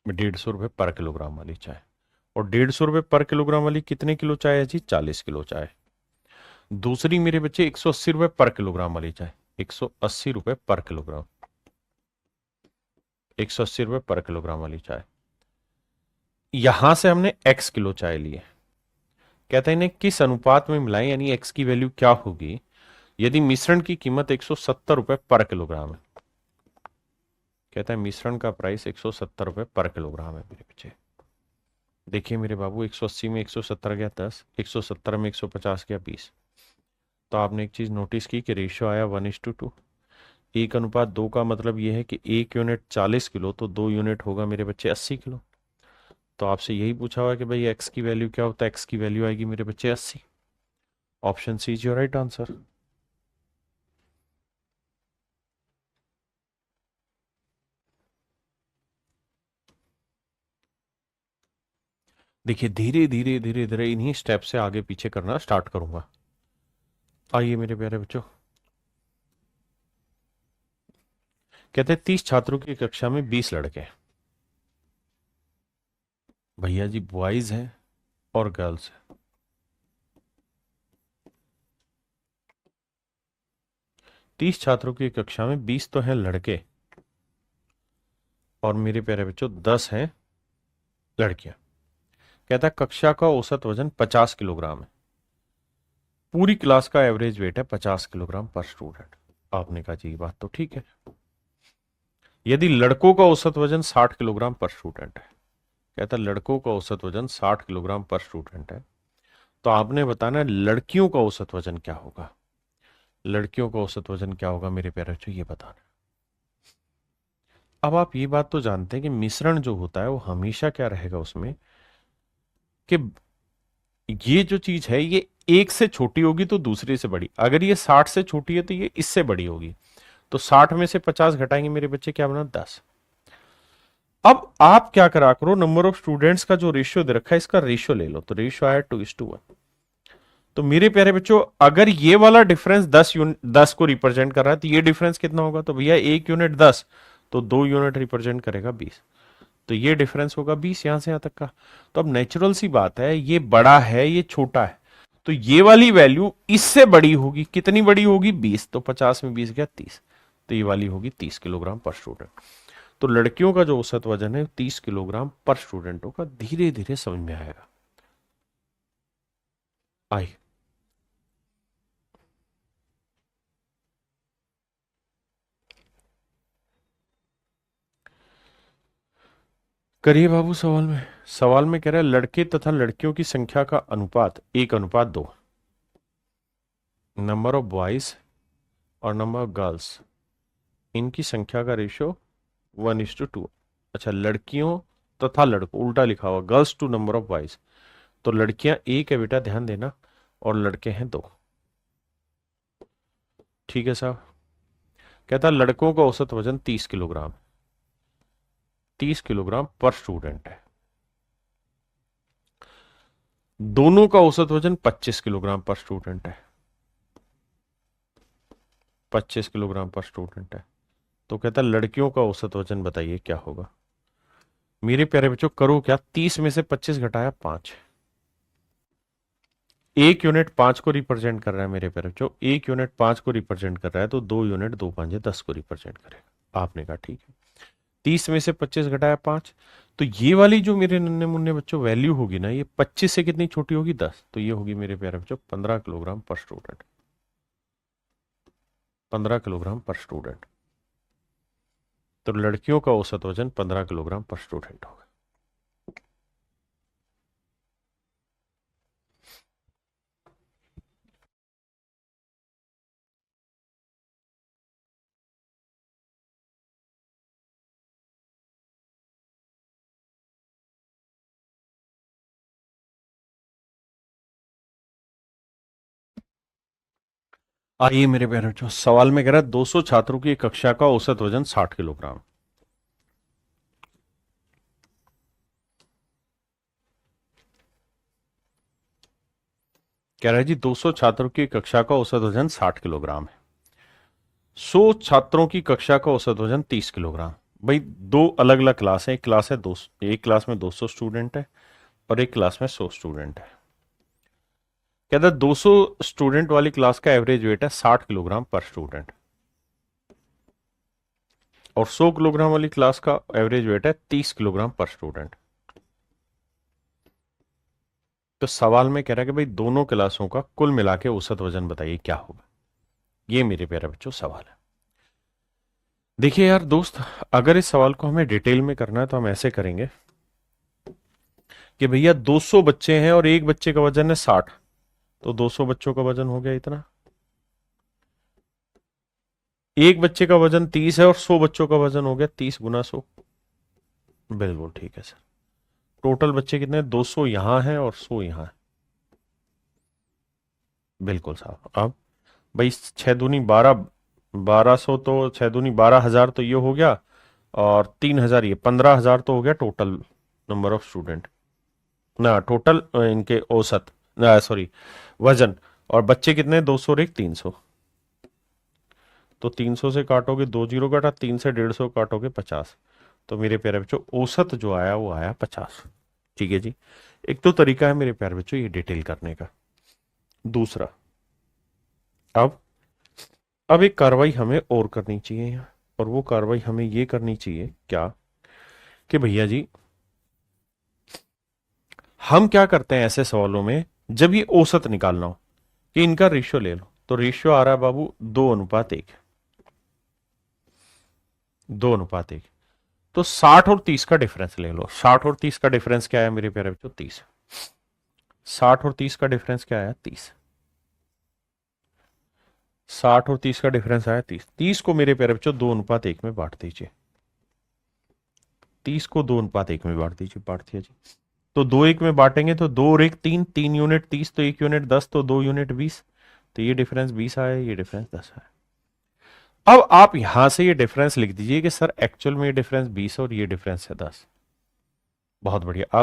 150 रुपए पर किलोग्राम वाली चाय, और 150 रुपए पर किलोग्राम वाली कितने किलो चाय है जी, 40 किलो चाय। दूसरी मेरे बच्चे 180 रुपए पर किलोग्राम वाली चाय, 180 रुपए पर किलोग्राम, 180 रुपए पर किलोग्राम वाली चाय। यहां से हमने x किलो चाय लिए। कहते हैं इन्हें किस अनुपात में मिलाएं, यानी x की वैल्यू क्या होगी यदि मिश्रण की कीमत 170 रुपए पर किलोग्राम है। कहता है मिश्रण का प्राइस 170 रुपए पर किलोग्राम है मेरे बच्चे। देखिए मेरे बाबू, 180 में 170 गया 10, 170 में 150 गया 20। तो आपने एक चीज नोटिस की कि रेशियो आया 1:2। 1:2 का मतलब यह है कि 1 यूनिट 40 किलो, तो 2 यूनिट होगा मेरे बच्चे 80 किलो। तो आपसे यही पूछा हुआ कि भाई एक्स की वैल्यू क्या होता है, एक्स की वैल्यू आएगी मेरे बच्चे 80। Option C is your right answer. देखिए धीरे धीरे धीरे धीरे इन्हीं स्टेप से आगे पीछे करना स्टार्ट करूंगा। आइए मेरे प्यारे बच्चों, कहते हैं 30 छात्रों की कक्षा में 20 लड़के हैं। भैया जी बॉयज हैं और गर्ल्स हैं। 30 छात्रों की कक्षा में 20 तो हैं लड़के और मेरे प्यारे बच्चों 10 हैं लड़कियां। कहता है कक्षा का औसत वजन 50 किलोग्राम है। पूरी क्लास का एवरेज वेट है 50 किलोग्राम पर स्टूडेंट। आपने कहा जी बात तो ठीक है। यदि लड़कों का औसत वजन 60 किलोग्राम पर स्टूडेंट है, कहता है लड़कों का औसत वजन 60 किलोग्राम पर स्टूडेंट है, तो आपने बताना है लड़कियों का औसत वजन क्या होगा। लड़कियों का औसत वजन क्या होगा मेरे प्यारे बच्चों, ये बताना। अब आप ये बात तो जानते हैं कि मिश्रण जो होता है वो हमेशा क्या रहेगा उसमें कि ये जो चीज है ये एक से छोटी होगी तो दूसरे से बड़ी। अगर ये 60 से छोटी है तो ये इससे बड़ी होगी। तो 60 में से 50 घटाएंगे मेरे बच्चे, क्या बना 10। अब आप क्या करा करो, नंबर ऑफ स्टूडेंट्स का जो रेशियो दे रखा है इसका रेशियो ले लो। तो रेशियो आया 2:1। तो मेरे प्यारे बच्चों अगर ये वाला डिफरेंस 10 को रिप्रेजेंट कर रहा है तो ये डिफरेंस कितना होगा, तो भैया 1 यूनिट 10, तो 2 यूनिट रिप्रेजेंट करेगा 20। तो ये डिफरेंस होगा 20 यहां से यहां तक का। तो अब नेचुरल सी बात है, ये बड़ा है ये छोटा है, तो ये वाली वैल्यू इससे बड़ी होगी। कितनी बड़ी होगी 20, तो 50 में 20 गया 30, तो ये वाली होगी 30 किलोग्राम पर स्टूडेंट। तो लड़कियों का जो औसत वजन है 30 किलोग्राम पर स्टूडेंट होगा। धीरे धीरे समझ में आएगा। आई करिए बाबू सवाल में। सवाल में कह रहा है लड़के तथा लड़कियों की संख्या का अनुपात 1:2। नंबर ऑफ बॉयज और नंबर ऑफ गर्ल्स, इनकी संख्या का रेशियो 1:2। अच्छा लड़कियों तथा लड़कों उल्टा लिखा हुआ, girls to number of boys. तो लड़कियां एक है बेटा, ध्यान देना, और लड़के हैं 2। ठीक है साहब। कहता लड़कों का औसत वजन 30 किलोग्राम, 30 किलोग्राम पर स्टूडेंट है। दोनों का औसत वजन 25 किलोग्राम पर स्टूडेंट है, 25 किलोग्राम पर स्टूडेंट है। तो कहता लड़कियों का औसत वजन बताइए क्या होगा। मेरे प्यारे बच्चों करो क्या, 30 में से 25 घटाया 5। 1 यूनिट 5 को रिप्रेजेंट कर रहा है मेरे प्यारे बच्चों, 1 यूनिट 5 को रिप्रेजेंट कर रहा है, तो 2 यूनिट 2×5 10 को रिप्रेजेंट करेगा। आपने कहा ठीक है। 30 में से 25 घटाया 5, तो ये वाली जो मेरे नन्हे मुन्ने बच्चों वैल्यू होगी ना, ये 25 से कितनी छोटी होगी 10, तो ये होगी मेरे प्यारे बच्चों 15 किलोग्राम पर स्टूडेंट। 15 किलोग्राम पर स्टूडेंट। तो लड़कियों का औसत वजन 15 किलोग्राम पर स्टूडेंट होगा। आइए मेरे प्यारे बच्चों, सवाल में कह रहा है 200 छात्रों की एक कक्षा का औसत वजन 60 किलोग्राम। कह रहा है जी 200 छात्रों की कक्षा का औसत वजन 60 किलोग्राम है। 100 छात्रों की कक्षा का औसत वजन 30 किलोग्राम। भाई दो अलग अलग क्लास है, एक क्लास है दो, एक क्लास में 200 स्टूडेंट है और एक क्लास में 100 स्टूडेंट है। कहता है 200 स्टूडेंट वाली क्लास का एवरेज वेट है 60 किलोग्राम पर स्टूडेंट और 100 किलोग्राम वाली क्लास का एवरेज वेट है 30 किलोग्राम पर स्टूडेंट। तो सवाल में कह रहा है कि भाई दोनों क्लासों का कुल मिला के औसत वजन बताइए क्या होगा। ये मेरे प्यारे बच्चों सवाल है। देखिए यार दोस्त, अगर इस सवाल को हमें डिटेल में करना है तो हम ऐसे करेंगे कि भैया 200 बच्चे हैं और एक बच्चे का वजन है 60, तो 200 बच्चों का वजन हो गया इतना। एक बच्चे का वजन 30 है और 100 बच्चों का वजन हो गया 30 गुना 100। बिल्कुल ठीक है सर। टोटल बच्चे कितने, 200 यहां हैं और 100 यहां है। बिल्कुल साहब। अब भाई 6 दूनी 12, 1200 तो 6 दूनी 12,000 तो ये हो गया, और 3,000 ये 15,000 तो हो गया टोटल नंबर ऑफ स्टूडेंट ना, टोटल इनके औसत ना, सॉरी वजन। और बच्चे कितने, 200 और एक 300, तो 300 से काटोगे 2 जीरो काटा, 3 से 150 काटोगे 50, तो मेरे प्यारे बच्चों औसत जो आया वो आया 50। ठीक है जी। एक तो तरीका है मेरे प्यारे बच्चों ये डिटेल करने का। दूसरा, अब अब एक कार्रवाई हमें और करनी चाहिए यहाँ, और वो कार्रवाई हमें ये करनी चाहिए क्या, कि भैया जी हम क्या करते हैं ऐसे सवालों में, जब ये औसत निकालना हो कि इनका रेशियो ले लो, तो रेशियो आ रहा है बाबू 2:1, 2:1। तो 60 और 30 का डिफरेंस ले लो। 60 और 30 का डिफरेंस क्या है मेरे प्यारे बच्चों, 30। 60 और 30 का डिफरेंस क्या आया, 30। 60 और 30 का डिफरेंस आया 30। 30 को मेरे प्यारे बच्चों 2:1 में बांट दीजिए। 30 को 2:1 में बांट दीजिए, बांट दिया जी। तो 2:1 में बांटेंगे तो 2 और 1 3, 3 यूनिट 30, तो 1 यूनिट 10, तो 2 यूनिट 20, तो ये डिफरेंस 20 आया, ये डिफरेंस 10 आया। अब आप यहां से ये डिफरेंस लिख दीजिए कि सर एक्चुअल में ये डिफरेंस 20 और ये डिफरेंस है 10। बहुत बढ़िया।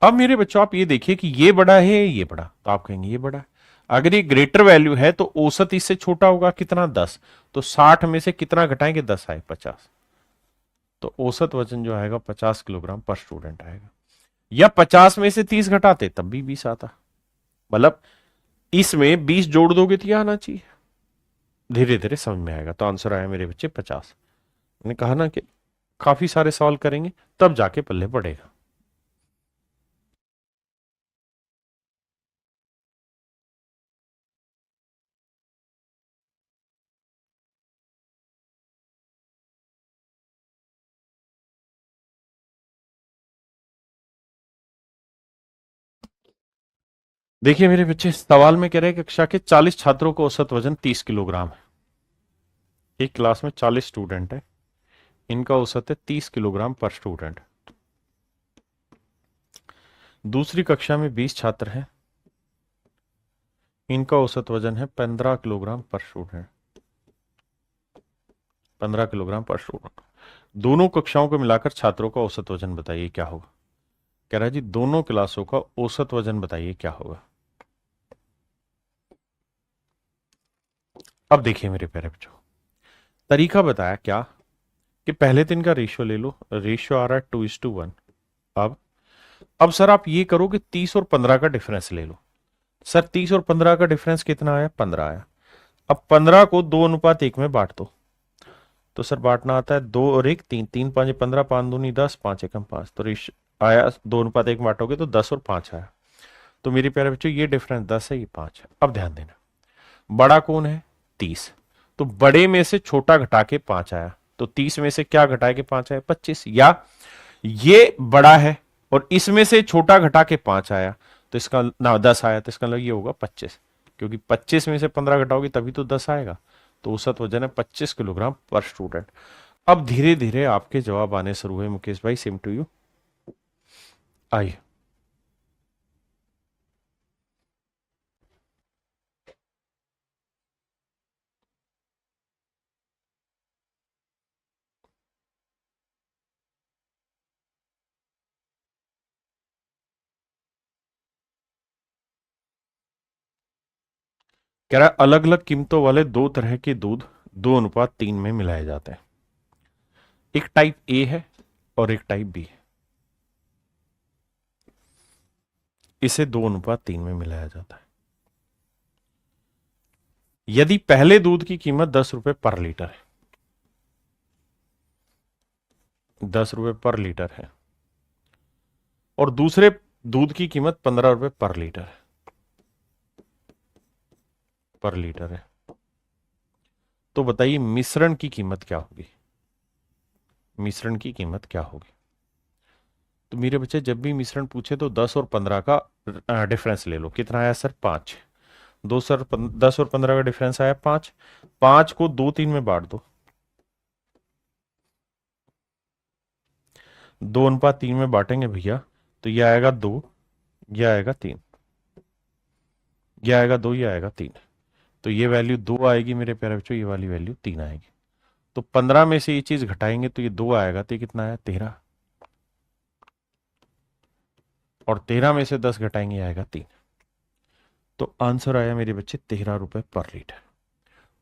अब मेरे बच्चों आप ये देखिए कि ये बड़ा है ये बड़ा, तो आप कहेंगे ये बड़ा है। अगर ये ग्रेटर वैल्यू है तो औसत इससे छोटा होगा कितना, 10। तो 60 में से कितना घटाएंगे, 10 आए, 50। तो औसत वजन जो आएगा 50 किलोग्राम पर स्टूडेंट आएगा। या 50 में से 30 घटाते तब भी 20 आता। मतलब इसमें 20 जोड़ दोगे तो यह आना चाहिए। धीरे धीरे समझ में आएगा। तो आंसर आया मेरे बच्चे 50। मैंने कहा ना कि काफी सारे सवाल करेंगे तब जाके पल्ले पड़ेगा। देखिए मेरे बच्चे, सवाल में कह रहे हैं कक्षा के 40 छात्रों को औसत वजन 30 किलोग्राम है। एक क्लास में 40 स्टूडेंट है, इनका औसत है 30 किलोग्राम पर स्टूडेंट। दूसरी कक्षा में 20 छात्र हैं, इनका औसत वजन है 15 किलोग्राम पर स्टूडेंट। 15 किलोग्राम पर स्टूडेंट। दोनों कक्षाओं को मिलाकर छात्रों का औसत वजन बताइए क्या होगा। कह रहा है जी दोनों क्लासों का औसत वजन बताइए क्या होगा। अब देखिए मेरे प्यारे बच्चों, तरीका बताया क्या, कि पहले दिन का रेशियो ले लो। रेशियो आ रहा है 2:1। अब सर आप ये करो कि 30 और 15 का डिफरेंस ले लो। सर 30 और 15 का डिफरेंस कितना आया, 15 आया। अब 15 को 2:1 में बांट दो। तो सर बांटना आता है 2 और 1 3, 3 5 15, 5 दूनी 10, 5 एकम 5, तो रेश आया 2:1 बांटोगे तो 10 और 5 आया। तो मेरे प्यारे बच्चों ये डिफरेंस 10 है, ये 5 है। अब ध्यान देना, बड़ा कौन है, 30। तो बड़े में से छोटा घटा के 5 आया, तो 30 में से क्या घटा के 5 आया, 25। या ये बड़ा है और इसमें से छोटा घटा के 5 आया, तो इसका ना 10 आया, तो इसका मतलब ये होगा 25, क्योंकि 25 में से 15 घटाओगे तभी तो 10 आएगा। तो औसत वजन है 25 किलोग्राम पर स्टूडेंट। अब धीरे धीरे आपके जवाब आने शुरू हुए मुकेश भाई। Same to you. आइए। कह रहा है अलग अलग कीमतों वाले दो तरह के दूध 2:3 में मिलाए जाते हैं। एक टाइप ए है और एक टाइप बी है। इसे 2:3 में मिलाया जाता है। यदि पहले दूध की कीमत 10 रुपए पर लीटर है, 10 रुपए पर लीटर है, और दूसरे दूध की कीमत 15 रुपए पर लीटर है, पर लीटर है। तो बताइए मिश्रण की कीमत क्या होगी, मिश्रण की कीमत क्या होगी। तो मेरे बच्चे जब भी मिश्रण पूछे तो 10 और 15 का डिफरेंस ले लो। कितना आया सर, 5। 10 और 15 का डिफरेंस आया 5। 5 को 2 3 में बांट दो, 2:3 में बांटेंगे भैया, तो ये आएगा 2, ये आएगा 3, ये आएगा 2, ये आएगा 3। तो ये वैल्यू 2 आएगी मेरे प्यारे बच्चों, ये वाली वैल्यू 3 आएगी। तो 15 में से ये चीज घटाएंगे तो ये 2 आएगा, तो ये कितना आया 13, और 13 में से 10 घटाएंगे आएगा 3। तो आंसर आया मेरे बच्चे 13 रुपए पर लीटर।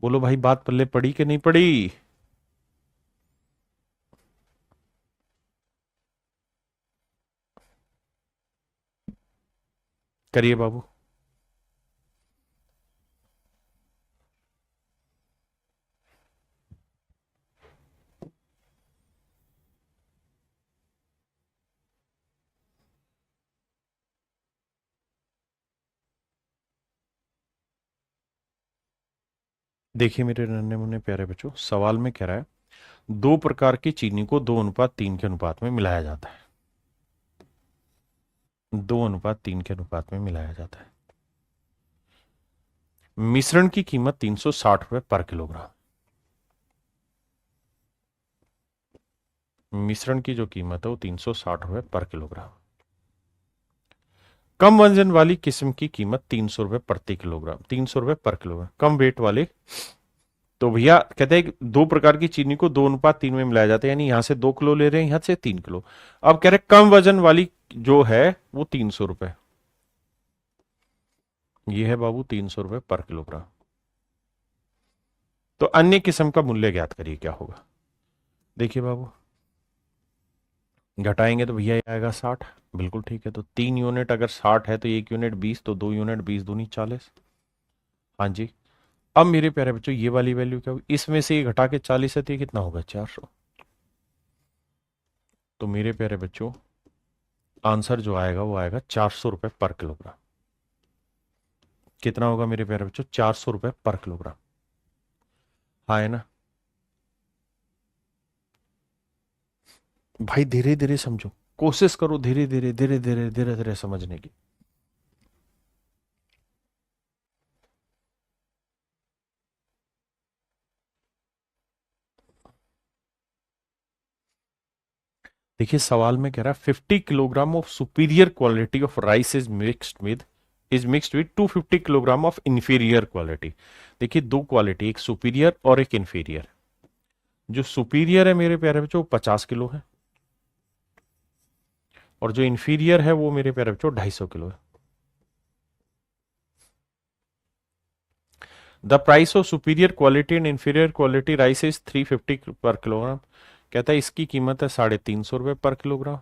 बोलो भाई बात पल्ले पड़ी कि नहीं पड़ी। करिए बाबू। देखिए मेरे नन्हे मुन्ने प्यारे बच्चों, सवाल में कह रहा है 2 प्रकार की चीनी को 2:3 के अनुपात में मिलाया जाता है, 2:3 के अनुपात में मिलाया जाता है। मिश्रण की कीमत 360 रुपए पर किलोग्राम। मिश्रण की जो कीमत है वो 360 रुपए पर किलोग्राम। कम वजन वाली किस्म की कीमत 300 रुपए प्रति किलोग्राम, 300 रुपए पर किलोग्राम। कम वेट वाले, तो भैया कहते हैं कि 2 प्रकार की चीनी को 2:3 में मिलाया जाता है, यानी यहां से 2 किलो ले रहे हैं, यहां से 3 किलो। अब कह रहे हैं कम वजन वाली जो है वो 300 रुपए, ये है बाबू 300 रुपए पर किलोग्राम। तो अन्य किस्म का मूल्य ज्ञात करिए क्या होगा। देखिए बाबू, घटाएंगे तो भैया ये आएगा 60, बिल्कुल ठीक है। तो 3 यूनिट अगर 60 है तो 1 यूनिट 20, तो 2 यूनिट 20 दूनी 40। हाँ जी। अब मेरे प्यारे बच्चों ये वाली वैल्यू क्या होगी, इसमें से ये घटा के 40 है तो ये कितना होगा 400। तो मेरे प्यारे बच्चों आंसर जो आएगा वो आएगा 400 रुपए पर किलोग्राम। कितना होगा मेरे प्यारे बच्चों, 400 रुपए पर किलोग्राम। हाँ है ना भाई, धीरे धीरे समझो, कोशिश करो धीरे धीरे धीरे धीरे धीरे धीरे समझने की। देखिए सवाल में कह रहा है 50 kilogram of superior quality of rice is mixed with 250 kilogram of inferior quality. देखिए दो क्वालिटी, एक सुपीरियर और एक इंफीरियर। जो सुपीरियर है मेरे प्यारे बच्चों 50 किलो है, और जो इंफीरियर है वो मेरे प्यारे बच्चों 250 किलो है। The price of superior quality and inferior quality rice is 350 पर किलोग्राम। कहता है इसकी कीमत है 350 रुपए पर किलोग्राम,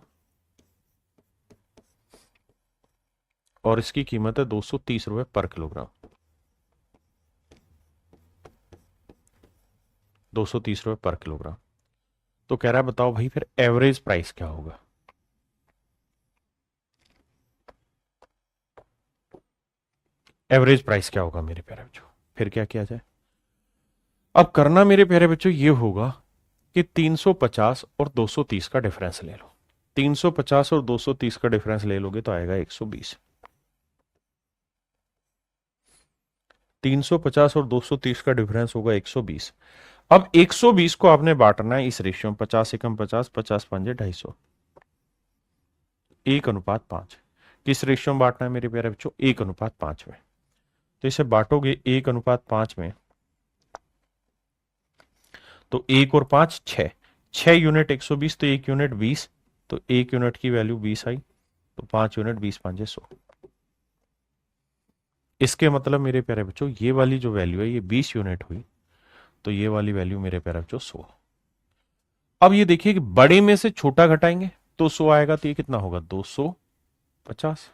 और इसकी कीमत है 230 रुपए पर किलोग्राम। 230 रुपए पर किलोग्राम। तो कह रहा है बताओ भाई फिर एवरेज प्राइस क्या होगा। एवरेज प्राइस क्या होगा मेरे प्यारे बच्चों, फिर क्या किया जाए। अब करना मेरे प्यारे बच्चों ये होगा कि 350 और 230 का डिफरेंस ले लो। 350 और 230 का डिफरेंस ले लोगे तो आएगा 120। 350 और 230 का डिफरेंस होगा 120। अब 120 को आपने बांटना है इस रेशियो में, 50 एकम 50, 50 पंजे 250, 1:5। किस रेशियो में बांटना है मेरे प्यारे बच्चों, 1:5 में। तो इसे बांटोगे 1:5 में, तो 1 और 5 6, 6 यूनिट 120, तो 1 यूनिट 20, तो 1 यूनिट की वैल्यू 20 आई, तो 5 यूनिट 20 पंजे 100। इसके मतलब मेरे प्यारे बच्चों ये वाली जो वैल्यू है ये 20 यूनिट हुई, तो ये वाली वैल्यू मेरे प्यारे बच्चों 100। अब ये देखिए कि बड़े में से छोटा घटाएंगे तो 100 आएगा, तो ये कितना होगा 250,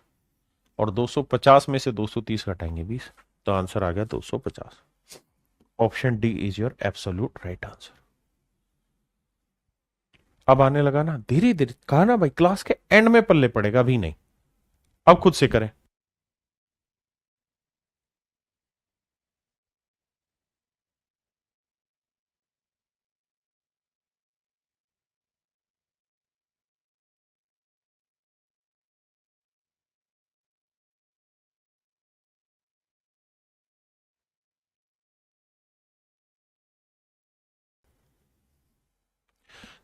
और 250 में से 230 घटाएंगे 20, तो आंसर आ गया 250। Option D is your absolute right answer. अब आने लगा ना धीरे धीरे, कहा ना भाई क्लास के एंड में पल्ले पड़ेगा, अभी नहीं। अब खुद से करें।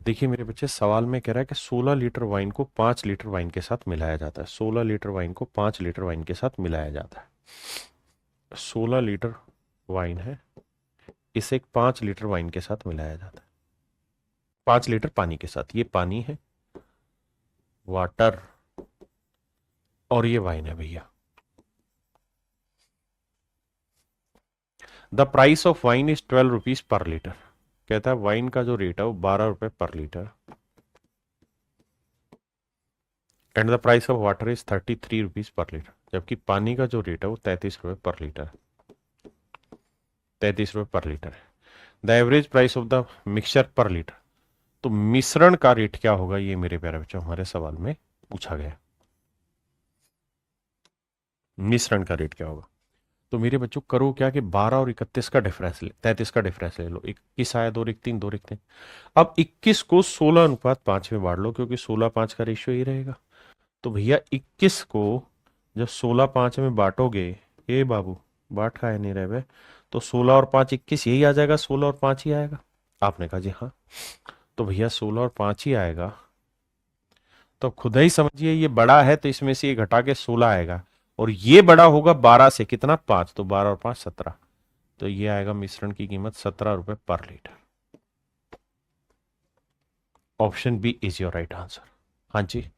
देखिए मेरे बच्चे, सवाल में कह रहा है कि 16 लीटर वाइन को 5 लीटर वाइन के साथ मिलाया जाता है। 16 लीटर वाइन को 5 लीटर वाइन के साथ मिलाया जाता है। 16 लीटर वाइन है, इसे 5 लीटर वाइन के साथ मिलाया जाता है। 5 लीटर पानी के साथ, ये पानी है, वाटर, और ये वाइन है भैया। The price of wine is 12 rupees per litre. कहता है वाइन का जो रेट है वो 12 रुपए पर litre, and the price of water is 33 rupees per litre. जबकि पानी का जो रेट है वो 33 रुपए पर लीटर है। 33 रुपए पर लीटर है। The average price of the mixture पर लीटर। तो मिश्रण का रेट क्या होगा, ये मेरे प्यारे बच्चों हमारे सवाल में पूछा गया। मिश्रण का रेट क्या होगा? तो मेरे बच्चों करो क्या कि 12 और 31 का डिफरेंस 33 का डिफरेंस ले लो। 21 आया, 2 रिक 3, 2 रिक 3। अब 21 को 16:5 में बांट लो, क्योंकि 16:5 का रेशियो ही रहेगा। तो भैया 21 को जब 16:5 में बांटोगे, ए बाबू बांट खाए नहीं रहे, तो 16 और 5 21, यही आ जाएगा, 16 और 5 ही आएगा। आपने कहा जी हाँ। तो भैया 16 और 5 ही आएगा। तो खुद ही समझिए, ये बड़ा है तो इसमें से ये घटा के 16 आएगा, और ये बड़ा होगा 12 से, कितना 5, तो 12 और 5 17। तो ये आएगा मिश्रण की कीमत 17 रुपए पर litre. Option B is your right answer. हाँ जी।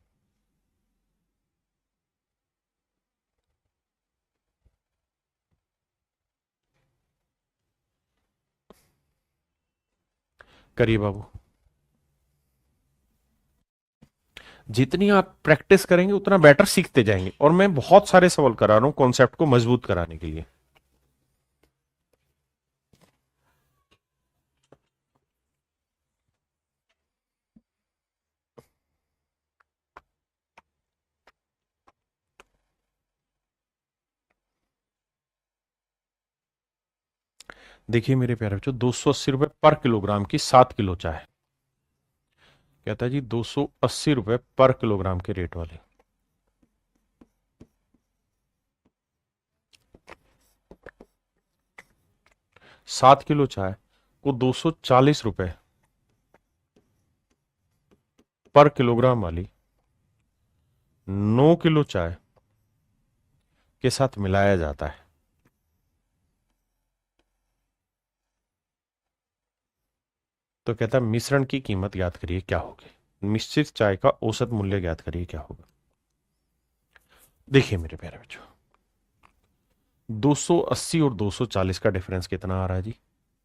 करिए बाबू। जितनी आप प्रैक्टिस करेंगे उतना बेटर सीखते जाएंगे, और मैं बहुत सारे सवाल करा रहा हूं कॉन्सेप्ट को मजबूत कराने के लिए। देखिए मेरे प्यारे बच्चों, 280 रुपए पर किलोग्राम की 7 किलो चाय। कहता है जी 280 रुपए पर किलोग्राम के रेट वाली 7 किलो चाय को 240 रुपए पर किलोग्राम वाली 9 किलो चाय के साथ मिलाया जाता है। तो कहता है मिश्रण की कीमत ज्ञात करिए क्या होगी, मिश्रित चाय का औसत मूल्य ज्ञात करिए क्या होगा। देखिए मेरे प्यारे बच्चों, 280 और 240 का डिफरेंस कितना आ रहा है जी?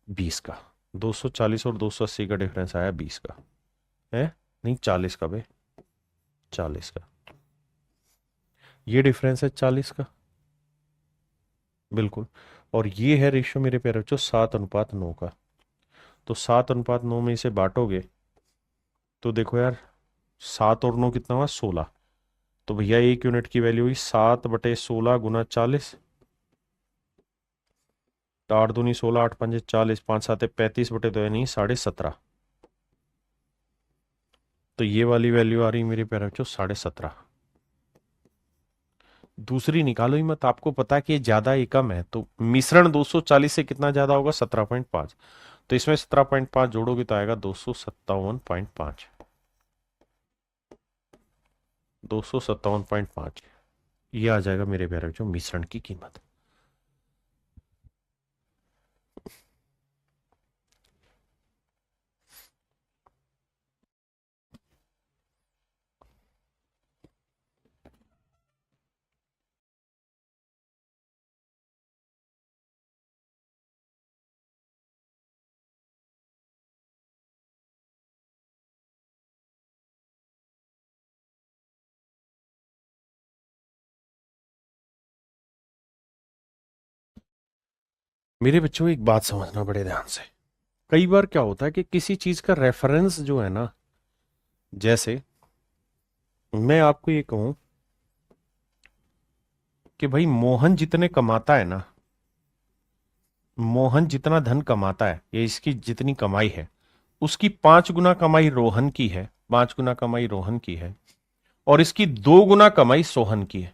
20 का। 240 और 280 का डिफरेंस आया 20 का है, नहीं 40 का बे, 40 का। ये डिफरेंस है 40 का, बिल्कुल। और ये है रेशियो मेरे प्यारे बच्चों 7:9 का। तो 7:9 में इसे बांटोगे तो देखो यार, 7 और 9 कितना हुआ, 16। तो भैया 1 यूनिट की वैल्यू हुई 7/16 × 40। तो 8 दूनी 16, 8 पंजे 40, 5 7 35/2 यानी 17.5। तो ये वाली वैल्यू आ रही मेरे प्यारे बच्चों 17.5। दूसरी निकालो ही मत, आपको पता है कि ये ज्यादा ये कम है, तो मिश्रण 240 से कितना ज्यादा होगा, 17.5। तो इसमें 17.5 जोड़ोगे तो आएगा 257.5। 257.5 ये आ जाएगा मेरे प्यारे बच्चों मिश्रण की कीमत। मेरे बच्चों एक बात समझना बड़े ध्यान से। कई बार क्या होता है कि किसी चीज का रेफरेंस जो है ना, जैसे मैं आपको ये कहूं कि भाई मोहन जितने कमाता है ना, मोहन जितना धन कमाता है, ये इसकी जितनी कमाई है, उसकी 5 गुना कमाई रोहन की है, 5 गुना कमाई रोहन की है, और इसकी 2 गुना कमाई सोहन की है।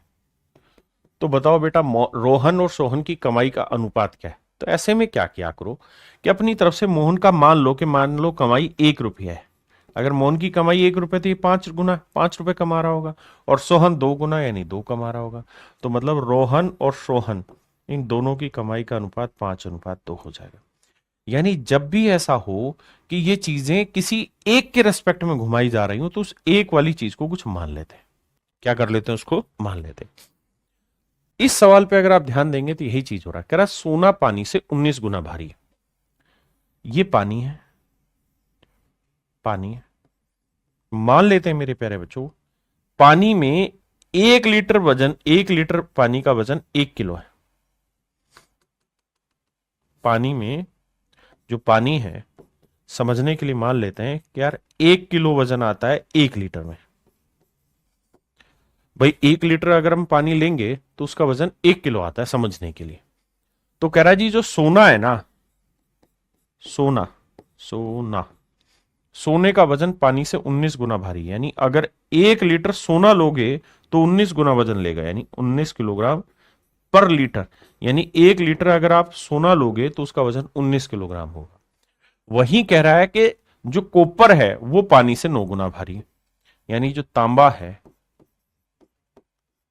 तो बताओ बेटा, रोहन और सोहन की कमाई का अनुपात क्या है? तो ऐसे में क्या किया करो कि अपनी तरफ से मोहन का मान लो कमाई 1 रुपया है। अगर मोहन की कमाई 1 रुपये, तो ये 5 गुना 5 रुपए कमा रहा होगा, और सोहन 2 गुना यानी 2 कमा रहा होगा। तो मतलब रोहन और सोहन, इन दोनों की कमाई का अनुपात 5:2 हो जाएगा। यानी जब भी ऐसा हो कि ये चीजें किसी एक के रेस्पेक्ट में घुमाई जा रही हो, तो उस एक वाली चीज को कुछ मान लेते हैं। क्या कर लेते हैं? उसको मान लेते हैं। इस सवाल पे अगर आप ध्यान देंगे तो यही चीज हो रहा है। कह रहा सोना पानी से 19 गुना भारी है। ये पानी है, पानी है। मान लेते हैं मेरे प्यारे बच्चों, पानी में 1 लीटर वजन, 1 लीटर पानी का वजन 1 किलो है। पानी में जो पानी है, समझने के लिए मान लेते हैं कि यार 1 किलो वजन आता है 1 लीटर में। भाई 1 लीटर अगर हम पानी लेंगे तो उसका वजन 1 किलो आता है, समझने के लिए। तो कह रहा है जी जो सोना है ना, सोना, सोना, सोने का वजन पानी से 19 गुना भारी है। यानी अगर 1 लीटर सोना लोगे तो 19 गुना वजन लेगा, यानी 19 किलोग्राम पर लीटर। यानी 1 लीटर अगर आप सोना लोगे तो उसका वजन 19 किलोग्राम होगा। वही कह रहा है कि जो कॉपर है वो पानी से 9 गुना भारी है। यानी जो तांबा है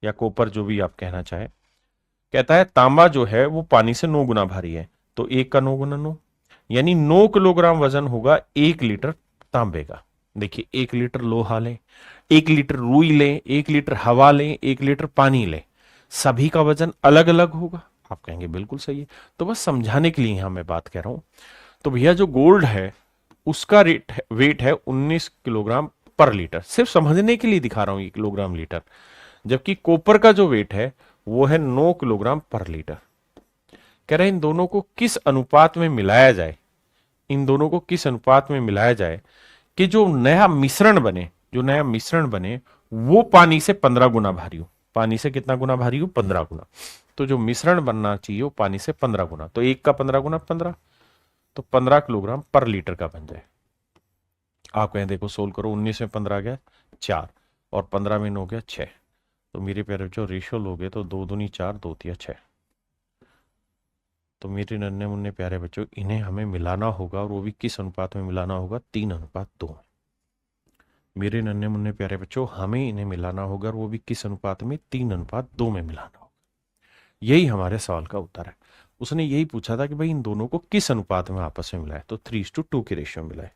या कॉपर, जो भी आप कहना चाहे, कहता है तांबा जो है वो पानी से 9 गुना भारी है। तो 1 का 9 गुना 9, यानी 9 किलोग्राम वजन होगा 1 लीटर तांबे का। देखिए, 1 लीटर लोहा लें, 1 लीटर रुई लें, 1 लीटर हवा लें, 1 लीटर पानी लें, सभी का वजन अलग अलग होगा। आप कहेंगे बिल्कुल सही है। तो बस समझाने के लिए यहां मैं बात कह रहा हूं। तो भैया जो गोल्ड है उसका वेट है 19 किलोग्राम पर लीटर। सिर्फ समझने के लिए दिखा रहा हूं ये किलोग्राम लीटर। जबकि कॉपर का जो वेट है वो है 9 किलोग्राम पर लीटर। कह रहे हैं इन दोनों को किस अनुपात में मिलाया जाए, इन दोनों को किस अनुपात में मिलाया जाए कि जो नया मिश्रण बने, जो नया मिश्रण बने वो पानी से 15 गुना भारी हो। पानी से कितना गुना भारी हो? 15 गुना। तो जो मिश्रण बनना चाहिए वो पानी से 15 गुना, तो 1 का 15 गुना 15, तो 15 किलोग्राम पर लीटर का बन जाए। आप कहें देखो सोल्व करो, 19 में 15 गया 4, और 15 में 9 गया 6। तो मेरे प्यारे बच्चों रेशियो लोगे तो 2 दूनी 4, 2 तिया 6। तो मेरे नन्हे मुन्ने प्यारे बच्चों, इन्हें हमें मिलाना होगा, और वो भी किस अनुपात में मिलाना होगा? 3:2। मेरे नन्हे मुन्ने प्यारे बच्चों, हमें इन्हें मिलाना होगा, और वो भी किस अनुपात में? 3:2 में मिलाना होगा। यही हमारे सवाल का उत्तर है। उसने यही पूछा था कि भाई इन दोनों को किस अनुपात में आपस में मिलाए, तो 3:2 के रेशियो में मिलाए।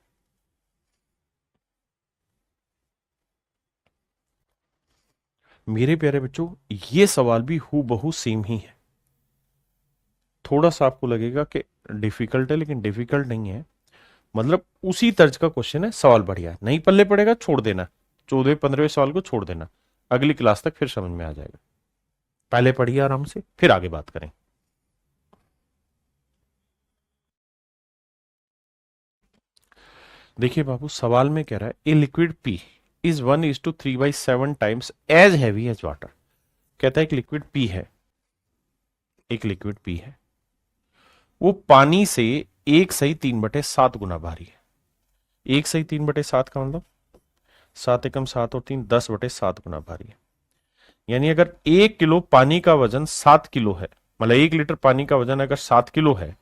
मेरे प्यारे बच्चों, ये सवाल भी हूबहू सेम ही है। थोड़ा सा आपको लगेगा कि डिफिकल्ट है, लेकिन डिफिकल्ट नहीं है। मतलब उसी तर्ज का क्वेश्चन है, सवाल बढ़िया है। नहीं पल्ले पड़ेगा छोड़ देना, 14वें 15वें सवाल को छोड़ देना, अगली क्लास तक फिर समझ में आ जाएगा। पहले पढ़िए आराम से, फिर आगे बात करें। देखिए बाबू, सवाल में कह रहा है A liquid P is 1:3/7 times as heavy as water. कहता है एक लिक्विड पी है, एक लिक्विड पी है, वो पानी से 1/3/7 गुना भारी है। 1/3/7 का मतलब 7 एकम 7 और 3 10/7 गुना भारी है। यानी अगर 1 किलो पानी का वजन 7 किलो है, मतलब 1 लीटर पानी का वजन अगर 7 किलो है,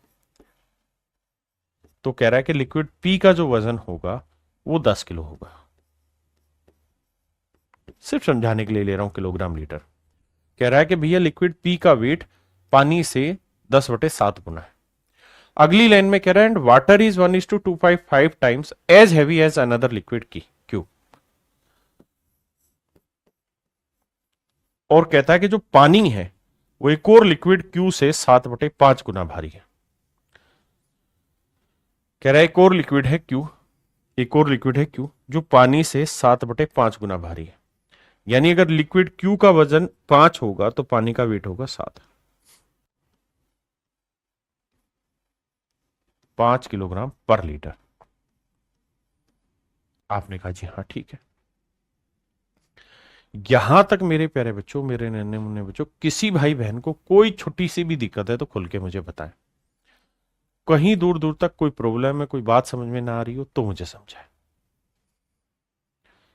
तो कह रहा है कि लिक्विड पी का जो वजन होगा वो 10 किलो होगा। सिर्फ समझाने के लिए ले रहा हूं किलोग्राम लीटर। कह रहा है कि भैया लिक्विड पी का वेट पानी से 10/7 गुना है। अगली लाइन में कह रहा है and water is 1:255 times as heavy as another liquid की क्यू। और कहता है कि जो पानी है वो एक और लिक्विड क्यू से 7/5 गुना भारी है। कह रहा है एक और लिक्विड है क्यू, एक और लिक्विड है क्यू जो पानी से 7/5 गुना भारी है। यानी अगर लिक्विड क्यू का वजन 5 होगा तो पानी का वेट होगा 7। 5 किलोग्राम पर लीटर। आपने कहा जी हाँ ठीक है। यहां तक मेरे प्यारे बच्चों, मेरे नन्हे मुन्ने बच्चों, किसी भाई बहन को कोई छोटी सी भी दिक्कत है तो खुल के मुझे बताएं। कहीं दूर दूर तक कोई प्रॉब्लम है, कोई बात समझ में ना आ रही हो तो मुझे समझाएं।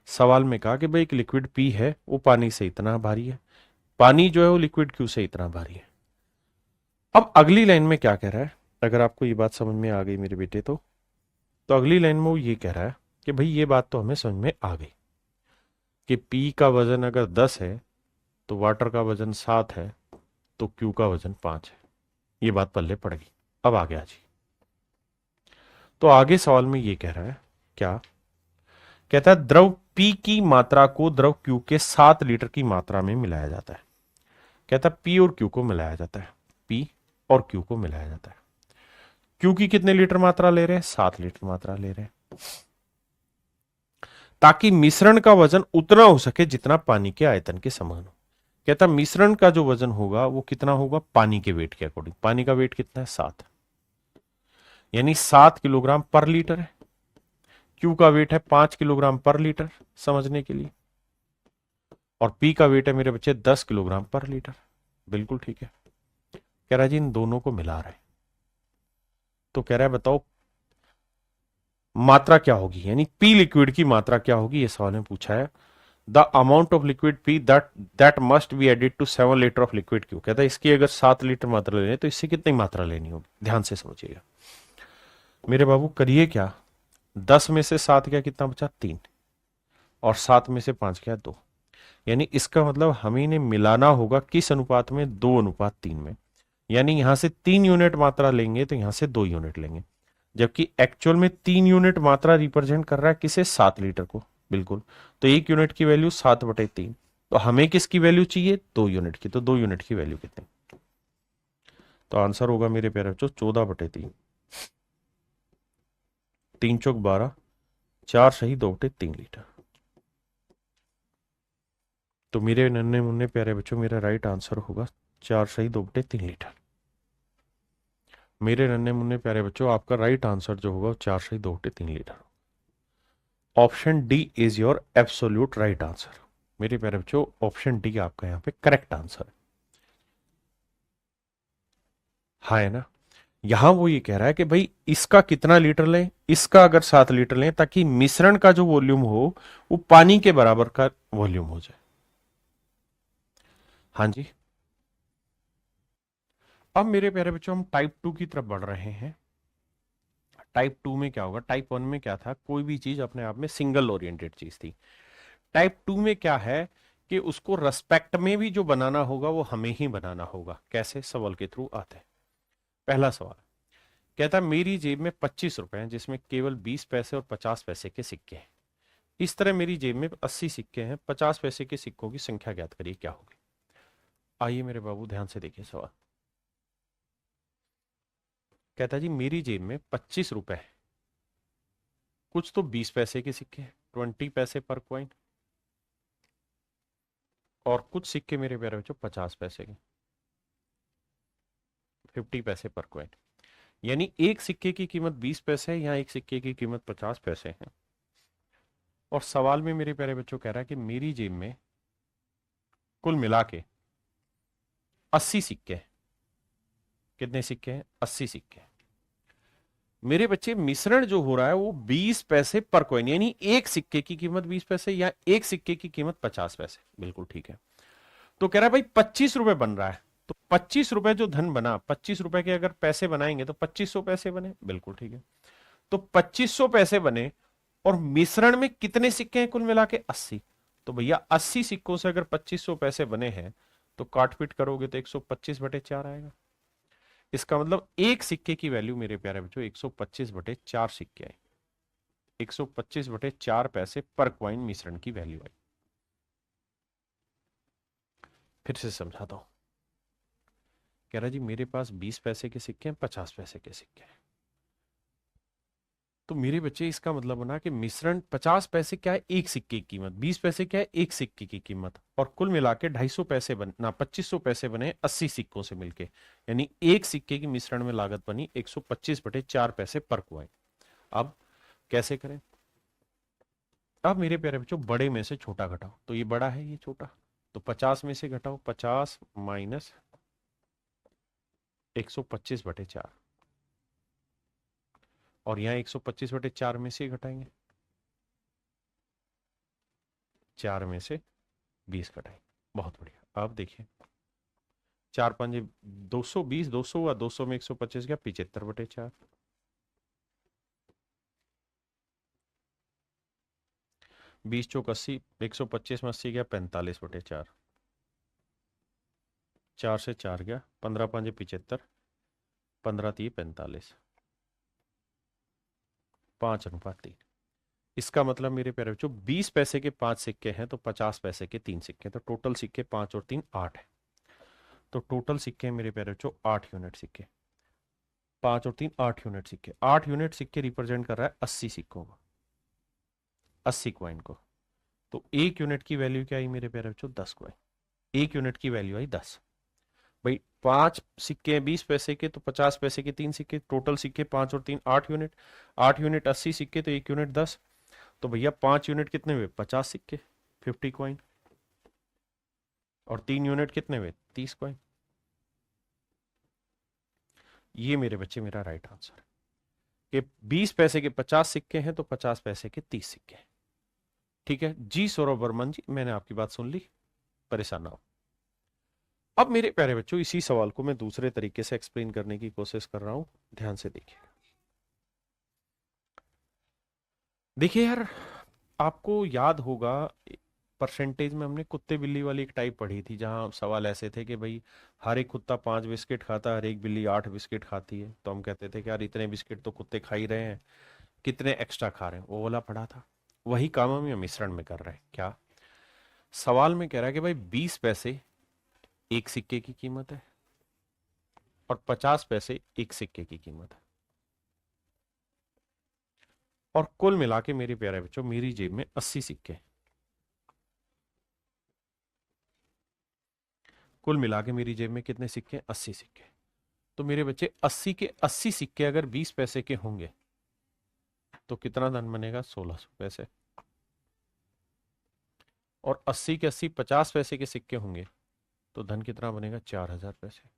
सवाल में कहा कि भाई एक लिक्विड पी है, वो पानी से इतना भारी है, पानी जो है वो लिक्विड क्यू से इतना भारी है। अब अगली लाइन में क्या कह रहा है, अगर आपको ये बात समझ में आ गई मेरे बेटे तो अगली लाइन में वो ये कह रहा है कि भाई ये बात तो हमें समझ में आ गई कि पी का वजन अगर 10 है तो वाटर का वजन 7 है, तो क्यू का वजन 5 है। ये बात पल्ले पड़ गई। अब आ गया जी, तो आगे सवाल में ये कह रहा है, क्या कहता है, द्रव पी की मात्रा को द्रव क्यू के 7 लीटर की मात्रा में मिलाया जाता है। कहता है पी और क्यू को मिलाया जाता है, पी और क्यू को मिलाया जाता है। क्यू की कितने लीटर मात्रा ले रहे हैं, 7 लीटर मात्रा ले रहे हैं, ताकि मिश्रण का वजन उतना हो सके जितना पानी के आयतन के समान हो। कहता मिश्रण का जो वजन होगा वो कितना होगा, पानी के वेट के अकॉर्डिंग। पानी का वेट कितना है, 7, यानी 7 किलोग्राम पर लीटर है। क्यू का वेट है 5 किलोग्राम पर लीटर, समझने के लिए। और पी का वेट है मेरे बच्चे 10 किलोग्राम पर लीटर। बिल्कुल ठीक है। कह रहा है जी इन दोनों को मिला रहे हैं, तो कह रहा है बताओ मात्रा क्या होगी, यानी पी लिक्विड की मात्रा क्या होगी, ये सवाल में पूछा है। The amount of liquid P that must be added to 7 litre of liquid Q. कहता है इसकी अगर 7 लीटर मात्रा लेनी है तो इससे कितनी मात्रा लेनी होगी, ध्यान से समझिएगा मेरे बाबू। करिए क्या, 10 में से 7 क्या, कितना बचा, 3, और 7 में से 5 क्या, 2। यानी इसका मतलब हमें इन्हें मिलाना होगा किस अनुपात में, 2:3 में। यानी यहां से 3 यूनिट मात्रा लेंगे तो यहां से 2 यूनिट लेंगे, जबकि एक्चुअल में 3 यूनिट मात्रा रिप्रेजेंट कर रहा है किसे, 7 लीटर को। बिल्कुल, तो 1 यूनिट की वैल्यू 7/3। तो हमें किसकी वैल्यू चाहिए, 2 यूनिट की। तो 2 यूनिट की वैल्यू कितनी, तो आंसर होगा मेरे प्यारे बच्चों 14/3। 3 चौक 12, 4 सही 2/3 लीटर। तो मेरे नन्हे मुन्ने प्यारे बच्चों, मेरा राइट आंसर होगा 4 सही 2/3 लीटर। मेरे नन्हे मुन्ने प्यारे बच्चों, आपका राइट आंसर जो होगा 4 सही 2/3 litre. Option D is your absolute right answer. मेरे प्यारे बच्चों, ऑप्शन डी आपका यहां पे करेक्ट आंसर है। हाँ है ना। यहां वो ये कह रहा है कि भाई इसका कितना लीटर लें, इसका अगर 7 लीटर लें, ताकि मिश्रण का जो वॉल्यूम हो वो पानी के बराबर का वॉल्यूम हो जाए। हाँ जी। अब मेरे प्यारे बच्चों हम टाइप 2 की तरफ बढ़ रहे हैं। टाइप 2 में क्या होगा, टाइप 1 में क्या था, कोई भी चीज अपने आप में सिंगल ओरिएंटेड चीज थी। टाइप 2 में क्या है कि उसको रेस्पेक्ट में भी जो बनाना होगा वो हमें ही बनाना होगा। कैसे, सवाल के थ्रू आते हैं। पहला सवाल कहता है मेरी जेब में 25 रुपए हैं जिसमें केवल 20 पैसे और 50 पैसे के सिक्के हैं। इस तरह मेरी जेब में 80 सिक्के हैं, 50 पैसे के सिक्कों की संख्या ज्ञात करिए, क्या होगी। आइए मेरे बाबू ध्यान से देखिए सवाल। कहता है जी मेरी जेब में 25 रुपए है, कुछ तो 20 पैसे के सिक्के हैं, 20 पैसे पर कॉइन, और कुछ सिक्के मेरे प्यारे बच्चों 50 पैसे के, 50 पैसे पर कॉइन। यानी एक सिक्के की कीमत 20 पैसे है, यहाँ एक सिक्के की कीमत 50 पैसे है। और सवाल में मेरे प्यारे बच्चों कह रहा है कि मेरी जेब में कुल मिला के 80 सिक्के हैं। कितने सिक्के हैं, 80 सिक्के हैं। मेरे बच्चे मिश्रण जो हो रहा है वो 20 पैसे पर कॉइन, यानी एक सिक्के की कीमत 20 पैसे या एक सिक्के की कीमत 50 पैसे। बिल्कुल ठीक है। तो कह रहा है भाई 25 रुपए बन रहा है, तो 25 रुपए जो धन बना, 25 रुपए के अगर पैसे बनाएंगे तो 2500 पैसे बने। बिल्कुल ठीक है। तो 2500 पैसे बने, और मिश्रण में कितने सिक्के हैं कुल मिला के, 80। तो भैया 80 सिक्कों से अगर 2500 पैसे बने हैं तो काट पीट करोगे तो 125/4 आएगा। इसका मतलब एक सिक्के की वैल्यू मेरे प्यारे बच्चों 125/4 सिक्के आए, 125/4 पैसे पर क्वाइन मिश्रण की वैल्यू आई। फिर से समझाता हूं। कह रहा जी मेरे पास 20 पैसे के सिक्के हैं, 50 पैसे के सिक्के हैं। तो मेरे बच्चे इसका मतलब बना कि मिश्रण 50 पैसे क्या है, एक सिक्के की कीमत, 20 पैसे क्या है, एक सिक्के की कीमत, और कुल मिला के 250 पैसे बन ना 2500 पैसे बने 80 सिक्कों से मिलके। यानी एक सिक्के की मिश्रण में लागत बनी 125/4 पैसे पर क्वाइन। अब कैसे करें, अब मेरे प्यारे बच्चों बड़े में से छोटा घटाओ, तो ये बड़ा है ये छोटा, तो 50 में से घटाओ, 50 माइनस 125/4, और यहाँ 125/4 में से घटाएंगे, 4 में से 20 घटाएंगे। बहुत बढ़िया। अब देखिए 4 5 220, 200 हुआ, 200 में 125 गया, 75/4, 20 चौक 80, 125 में 80 गया, 45/4, 4 से 4 गया, 15 5 75, 15 3 45, 5:3। इसका मतलब मेरे प्यारे बच्चों 20 पैसे के 5 सिक्के हैं तो 50 पैसे के 3 सिक्के, तो टोटल सिक्के 5 और 3 8 है। तो टोटल सिक्के मेरे प्यारे बच्चों 8 यूनिट सिक्के, 5 और 3 8 यूनिट सिक्के। 8 यूनिट सिक्के रिप्रेजेंट कर रहा है 80 सिक्कों को, 80 क्वाइन को। तो 1 यूनिट की वैल्यू क्या आई मेरे प्यारे बच्चों? 10 क्वाइन। 1 यूनिट की वैल्यू आई 10। भाई 5 सिक्के 20 पैसे के, तो 50 पैसे के 3 सिक्के, टोटल सिक्के 5 और 3 8 यूनिट, 8 यूनिट 80 सिक्के, तो 1 यूनिट 10। तो भैया 5 यूनिट कितने हुए? 50 सिक्के, 50 क्वाइन, और 3 यूनिट कितने हुए? 30 क्वाइन। ये मेरे बच्चे मेरा राइट आंसर है कि 20 पैसे के 50 सिक्के हैं तो 50 पैसे के 30 सिक्के हैं। ठीक है जी सौरभ वर्मन जी, मैंने आपकी बात सुन ली, परेशान ना हो। अब मेरे प्यारे बच्चों इसी सवाल को मैं दूसरे तरीके से एक्सप्लेन करने की कोशिश कर रहा हूं, ध्यान से देखिए। देखिए यार, आपको याद होगा परसेंटेज में हमने कुत्ते बिल्ली वाली एक टाइप पढ़ी थी, जहां सवाल ऐसे थे कि भाई हर एक कुत्ता 5 बिस्किट खाता है, हर एक बिल्ली 8 बिस्किट खाती है, तो हम कहते थे कि यार इतने बिस्किट तो कुत्ते खा ही रहे हैं, कितने एक्स्ट्रा खा रहे हैं, वो वाला पढ़ा था। वही काम हम ये मिश्रण में कर रहे हैं। क्या सवाल में कह रहा है कि भाई 20 पैसे एक सिक्के की कीमत है और 50 पैसे एक सिक्के की कीमत है, और कुल मिला के मेरे प्यारे बच्चों मेरी जेब में 80 सिक्के, कुल मिला के मेरी जेब में कितने सिक्के? 80 सिक्के। तो मेरे बच्चे 80 के 80 सिक्के अगर 20 पैसे के होंगे तो कितना धन बनेगा? 1600 पैसे। और 80 के 80 50 पैसे के सिक्के होंगे तो धन कितना बनेगा? 4000 पैसे।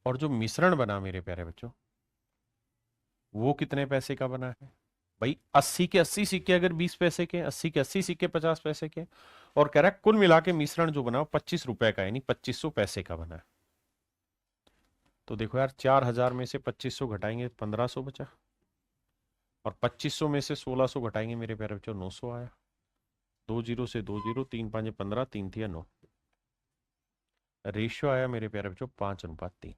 और जो मिश्रण बना मेरे प्यारे बच्चों वो कितने पैसे का बना है? भाई 80 के 80 सिक्के अगर 20 पैसे के, 80 के 80 सिक्के 50 पैसे के, और कह रहा है कुल मिला के मिश्रण जो बना 25 रुपए का, यानी 2500 पैसे का बना है। तो देखो यार 4000 में से 2500 घटाएंगे 1500 बचा, और 2500 में से 1600 घटाएंगे मेरे प्यारे बच्चों 900 आया। 2 जीरो से 2 जीरो, 3 5 15, 3 थिया 9, रेशियो आया मेरे प्यारे बच्चों 5:3।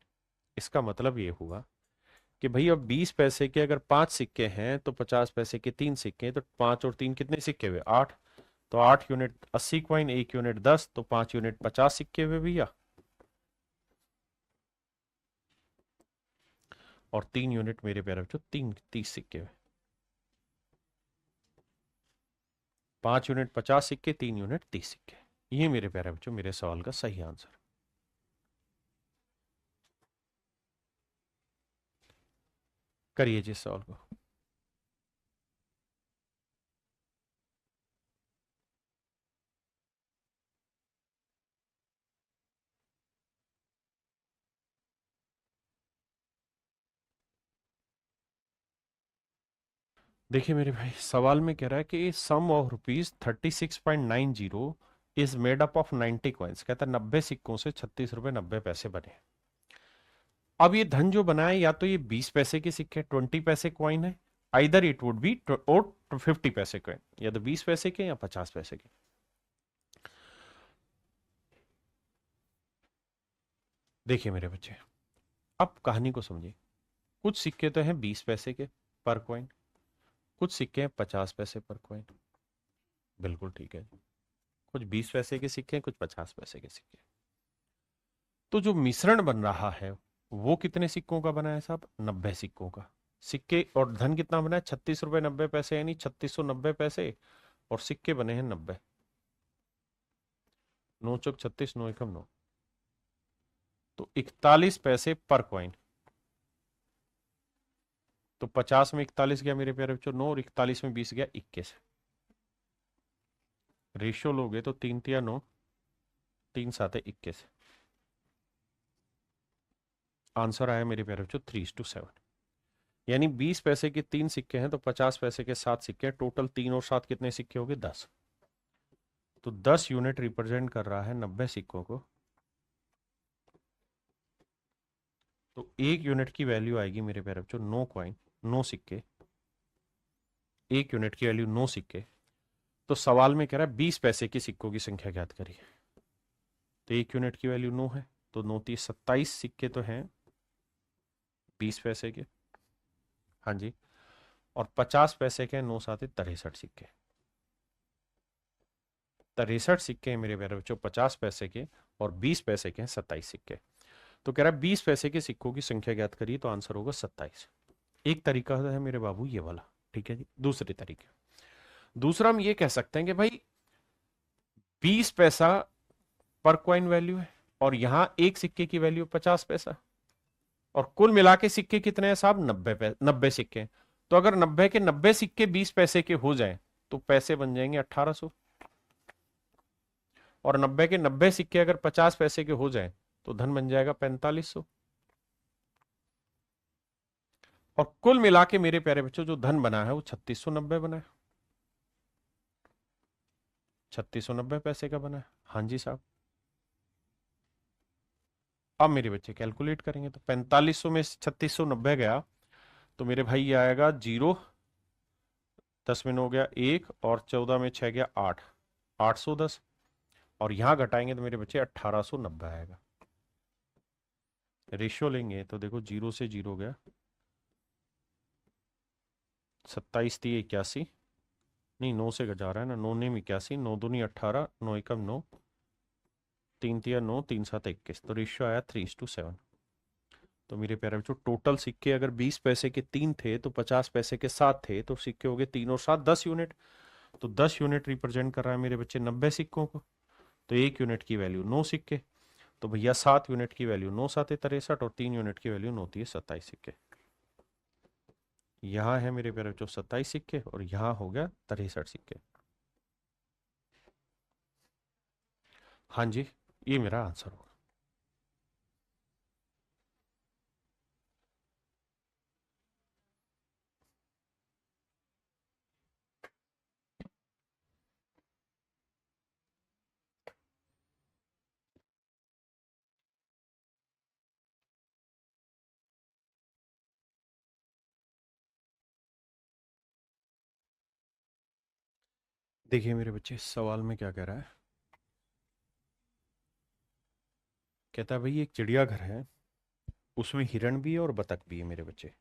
इसका मतलब ये हुआ कि भाई अब 20 पैसे के अगर 5 सिक्के हैं तो 50 पैसे के 3 सिक्के हैं, तो 5 और 3 कितने सिक्के हुए? 8। तो 8 यूनिट 80 क्वाइन, 1 यूनिट 10, तो 5 यूनिट 50 सिक्के हुए भैया, और 3 यूनिट मेरे प्यारे बच्चों 30 सिक्के हुए। 5 यूनिट 50 सिक्के, 3 यूनिट 30 सिक्के। ये मेरे प्यारे बच्चों मेरे सवाल का सही आंसर। करिए जिस सवाल को। देखिए मेरे भाई सवाल में कह रहा है कि sum of ₹36.90 is made up of 90 coins. कहता है 90 सिक्कों से 36 रुपए 90 पैसे बने। अब ये धन जो बना है या तो ये 20 पैसे के सिक्के 20 पैसे कॉइन है, आइदर इट वुड बी और 50 पैसे कॉइन, या तो 20 पैसे के या 50 पैसे के। देखिए मेरे बच्चे अब कहानी को समझिए। कुछ सिक्के तो हैं 20 पैसे के पर कॉइन, कुछ सिक्के हैं 50 पैसे पर कॉइन। बिल्कुल ठीक है। कुछ 20 पैसे के सिक्के हैं, कुछ 50 पैसे के सिक्के। तो जो मिश्रण बन रहा है वो कितने सिक्कों का बना है साहब? 90 सिक्कों का। सिक्के और धन कितना बना है? 36 रुपए 90 पैसे, यानी 3690 पैसे, और सिक्के बने हैं 90। 9 चौक 36, 9 एकम 9, तो 41 पैसे पर कॉइन। तो 50 में 41 गया मेरे प्यारे बच्चों 9, और 41 में 20 गया 21। रेशियो लोगे तो 3 तिया 9, 3 सात 21। आंसर आया मेरे प्यारे बच्चों 3:7। यानी 20 पैसे के 3 सिक्के हैं तो 50 पैसे के 7 सिक्के हैं, टोटल 3 और 7 कितने सिक्के हो गए 10। तो 10 यूनिट रिप्रेजेंट कर रहा है 90 सिक्कों को। तो 1 यूनिट की वैल्यू आएगी मेरे प्यारे बच्चों 9 कॉइन, 9 सिक्के। 1 यूनिट की वैल्यू 9 सिक्के। तो सवाल में कह रहा है 20 पैसे की सिक्कों की संख्या ज्ञात करिए। तो 1 यूनिट की वैल्यू 9 है, तो 9 30 27 सिक्के तो हैं 20 पैसे के। हाँ जी। और 50 पैसे के 9 सात 63 सिक्के। 63 सिक्के हैं मेरे प्यारे बच्चों 50 पैसे के, और 20 पैसे के हैं 27 सिक्के। तो कह रहा है 20 पैसे के सिक्कों की संख्या ज्ञात करिए, तो आंसर होगा 27। एक तरीका है मेरे बाबू ये वाला, ठीक है जी। दूसरे तरीके, दूसरा हम ये कह सकते हैं कि भाई 20 पैसा पर कॉइन वैल्यू है, और यहां एक सिक्के की वैल्यू 50 पैसा, और कुल मिला के सिक्के कितने हैं साहब 90 सिक्के। तो अगर 90 के 90 सिक्के 20 पैसे के हो जाएं तो पैसे बन जाएंगे 1800, और 90 के 90 सिक्के अगर 50 पैसे के हो जाएं तो धन बन जाएगा 4500। और कुल मिला के मेरे प्यारे बच्चों जो धन बना है वो 3690 बना है। 3690 पैसे का बना है। हाँ जी साहब। अब मेरे बच्चे कैलकुलेट करेंगे तो 4500 में 3690 गया तो मेरे भाई ये आएगा 0, 10 में 9 गया 1, और 14 में 6 गया 8, 810। और यहां घटाएंगे तो मेरे बच्चे 1890 आएगा। रेशियो लेंगे तो देखो 0 से 0 गया, 27 थी 81, नहीं 9 से जा रहा है ना, 9 ने 81, 9 दूनी 18, 9 एकम 9, 3 तिया 9, 3 7 21। तो रेशियो आया 3:7। तो मेरे प्यारे बच्चों टोटल सिक्के अगर 20 पैसे के 3 थे तो 50 पैसे के 7 थे, तो सिक्के हो गए 3 और 7 10 यूनिट। तो 10 यूनिट रिप्रेजेंट कर रहा है मेरे बच्चे 90 सिक्कों को। तो 1 यूनिट की वैल्यू 9 सिक्के, तो भैया 7 यूनिट की वैल्यू 9 7 63, और 3 यूनिट की वैल्यू 9 3 27 सिक्के। यहां है मेरे प्यारे बच्चों 27 सिक्के, और यहां हो गया 63 सिक्के। हाँ जी, ये मेरा आंसर होगा। देखिए मेरे बच्चे इस सवाल में क्या कह रहा है, कहता है भाई एक चिड़ियाघर है, उसमें हिरण भी है और बतख भी है मेरे बच्चे,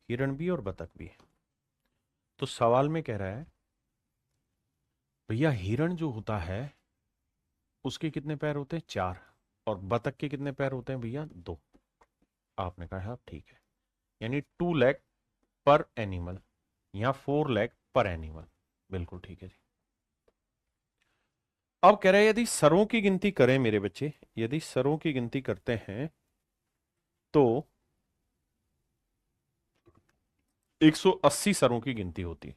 हिरण भी और बतख भी है। तो सवाल में कह रहा है भैया हिरण जो होता है उसके कितने पैर होते हैं 4, और बतख के कितने पैर होते हैं भैया 2। आपने कहा हाँ ठीक है, यानी 2 लेग पर एनिमल, या 4 लेग पर एनिमल। बिल्कुल ठीक है जी। अब कह रहे हैं यदि सरों की गिनती करें मेरे बच्चे, यदि सरों की गिनती करते हैं तो 180 सरों की गिनती होती है।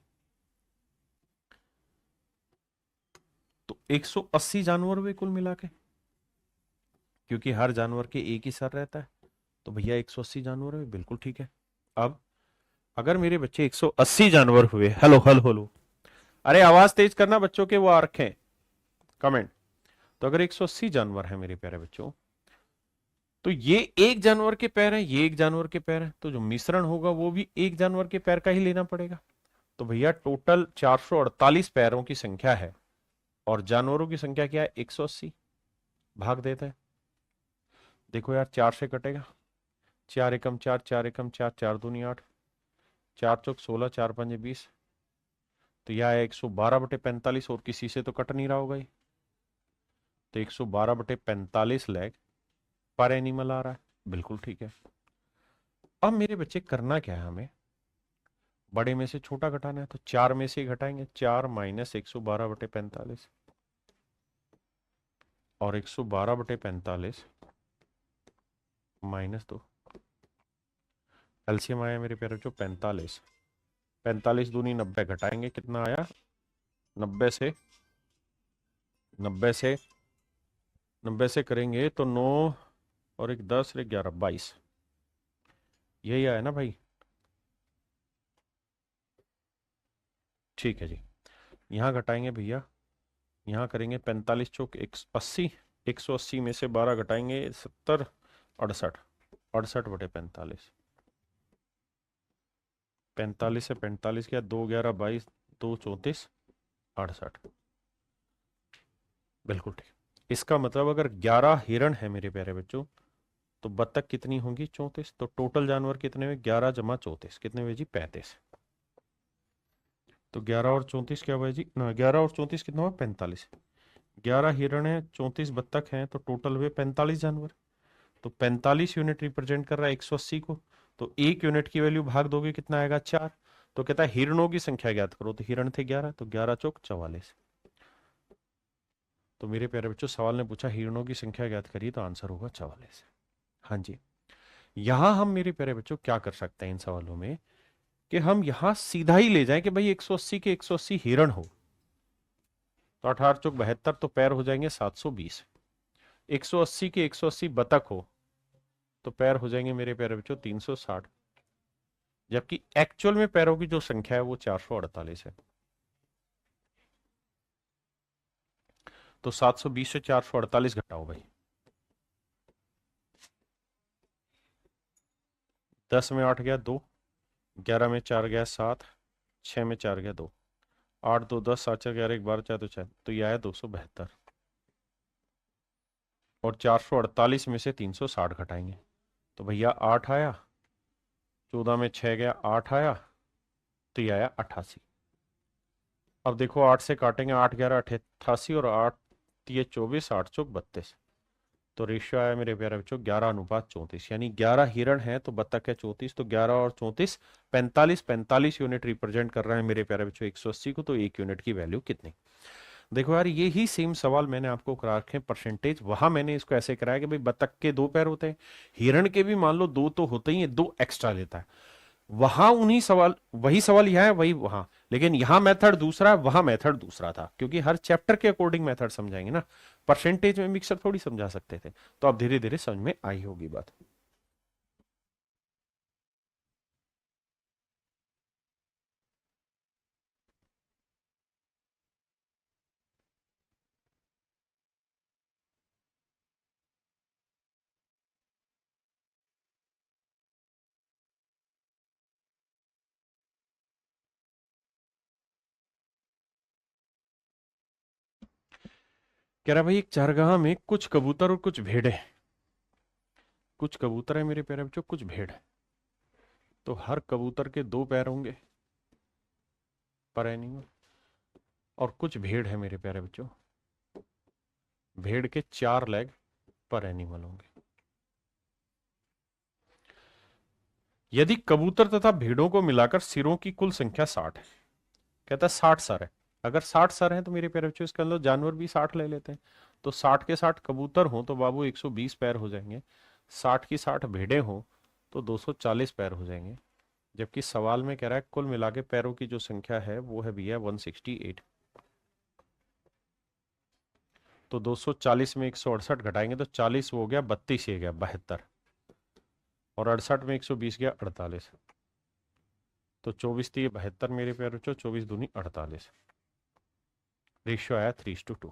तो 180 जानवर हुए कुल मिला के, क्योंकि हर जानवर के एक ही सर रहता है, तो भैया 180 जानवर हुए। बिल्कुल ठीक है। अब अगर मेरे बच्चे 180 जानवर हुए, हेलो हेलो हेलो, अरे आवाज तेज करना बच्चों के, वो आ रखे हैं कमेंट। तो अगर 180 जानवर है मेरे प्यारे बच्चों, तो ये एक जानवर के पैर है, ये एक जानवर के पैर है, तो जो मिश्रण होगा वो भी एक जानवर के पैर का ही लेना पड़ेगा। तो भैया टोटल 448 पैरों की संख्या है, और जानवरों की संख्या क्या है 180। भाग देते हैं, देखो यार 4 से कटेगा, 4 एकम 4, 4 एकम 4, 4 दूनी 8, 4 चौक 16, 4 पंजे 20। तो यह है 112/45, और किसी से तो कट नहीं रहा होगा ये। तो 112/45 लैग पर एनिमल आ रहा है। बिल्कुल ठीक है। अब मेरे बच्चे करना क्या है, हमें बड़े में से छोटा घटाना है, तो 4 में से घटाएंगे, 4 माइनस 112/45, और 112/45 -2। एलसीएम आया मेरे प्यारे बच्चों 45। 45 दूनी 90, घटाएंगे कितना आया? 90 से 90 से 90 से करेंगे तो 9 और एक 10 और एक 11, 22। यही आया ना भाई? ठीक है जी। यहाँ घटाएंगे भैया, यहाँ करेंगे 45 चौक 180, 180 में से 12 घटाएंगे 70, 68, 68/45। 45 से 45 किया, 2 11 22, 2 34, 68। बिल्कुल ठीक। इसका मतलब अगर 11 हिरण है मेरे प्यारे बच्चों, तो बत्तख कितनी होंगी? 34। तो टोटल जानवर कितने हुए? 11 जमा 34 कितने हुए जी? 35। तो 11 और 34 क्या हुआ जी? ना, 11 और 34 कितना हुआ? 45। 11 हिरण है, 34 बत्तख हैं, तो टोटल हुए 45 जानवर। तो 45 यूनिट रिप्रेजेंट कर रहा है 180 को। तो एक यूनिट की वैल्यू भाग दोगे कितना आएगा? 4। तो कहता है हिरणों की संख्या ज्ञात करो, तो हिरण थे 11, तो 11 चौक 44। तो मेरे प्यारे बच्चों, सवाल ने पूछा हिरणों की संख्या ज्ञात करिए, तो आंसर होगा 44। हाँ जी। यहां हम मेरे प्यारे बच्चों क्या कर सकते हैं इन सवालों में, कि हम यहां सीधा ही ले जाएं कि भाई 180 के 180 हिरण हो, तो 18 चौक 72, तो पैर हो जाएंगे 720। 180 के 180 बतख हो, तो पैर हो जाएंगे मेरे प्यारे बच्चों 360। जबकि एक्चुअल में पैरों की जो संख्या है वो 448 है। तो 720 से 448 घटाओ भाई। 10 में 8 गया 2, 11 में 4 गया 7, 6 में 4 गया 2, 8 2 10, 7 4 11 1 12 4 तो 6, तो यह आया 272। और 448 में से 360 घटाएंगे, तो भैया 8 आया, 14 में 6 गया 8 आया, तो यह आया 88। अब देखो 8 से काटेंगे, 8 11 88, और 8 ये 24, 8 चौक 32। तो रेशियो आया मेरे प्यारे बच्चों 11:34, यानी 11 हिरण है तो बत्तख है 34, तो 11 और 34 45, 45 यूनिट रिप्रेजेंट कर रहे हैं मेरे प्यारे बच्चों 180 को, तो एक यूनिट की वैल्यू कितनी? देखो यार, ये ही सेम सवाल मैंने आपको करा रखे परसेंटेज, वहां मैंने इसको ऐसे कराया कि भाई बत्तख के 2 पैर होते हैं, हिरण के भी मान लो 2 तो होते ही है, 2 एक्स्ट्रा लेता है। वहां उन्हीं सवाल, वही सवाल यह है वही वहां, लेकिन यहां मेथड दूसरा, वहां मेथड दूसरा था, क्योंकि हर चैप्टर के अकॉर्डिंग मेथड समझाएंगे ना। परसेंटेज में मिक्सर थोड़ी समझा सकते थे। तो अब धीरे धीरे समझ में आई होगी बात। कह रहा भाई एक चारगाह में कुछ कबूतर और कुछ भेड़ है। कुछ कबूतर है मेरे प्यारे बच्चों, कुछ भेड़ है। तो हर कबूतर के 2 पैर होंगे पर एनिमल, और कुछ भेड़ है मेरे प्यारे बच्चों, भेड़ के 4 लेग पर एनिमल होंगे। यदि कबूतर तथा भेड़ों को मिलाकर सिरों की कुल संख्या 60 है, कहता है 60 सर है। अगर 60 सर हैं तो मेरे प्यारे बच्चों इसके अंदर जानवर भी 60 ले लेते हैं। तो 60 के 60 कबूतर हों तो बाबू 120 पैर हो जाएंगे, 60 की 60 भेड़ें हों तो 240 पैर हो जाएंगे। जबकि सवाल में कह रहा है कुल मिला के पैरों की जो संख्या है वो है भैया 168। तो 240 में 168 घटाएंगे तो 40 वो हो गया, 32 ये गया 72, और 68 में 120 गया 48। तो 24 थी 72 मेरे प्यारे बच्चों, 24 दूनी 48। रेशियो आया 3:2।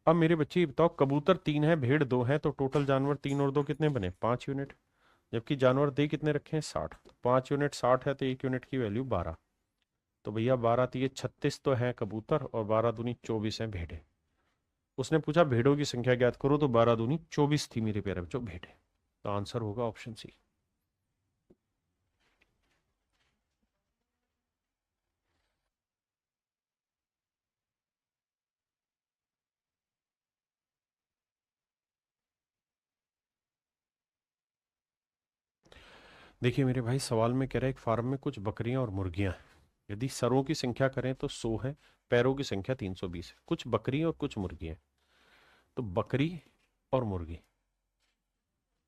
अब मेरे बच्चे ये बताओ, कबूतर 3 है, भेड़ 2 है, तो टोटल जानवर 3 और 2 कितने बने? 5 यूनिट। जबकि जानवर दे कितने रखे हैं? 60। 5 यूनिट 60 है, तो एक यूनिट की वैल्यू 12। तो भैया 12 तो ये 36 तो है कबूतर, और 12 दूनी 24 है भेड़े। उसने पूछा भेड़ों की संख्या ज्ञात करो, तो 12 दूनी 24 थी मेरे प्यारे बच्चों भेड़े। तो आंसर होगा ऑप्शन सी। देखिए मेरे भाई, सवाल में कह रहा है एक फार्म में कुछ बकरियां और मुर्गियां हैं। यदि सरों की संख्या करें तो 100 है, पैरों की संख्या 320 है। कुछ बकरी और कुछ मुर्गी है। तो बकरी और मुर्गी,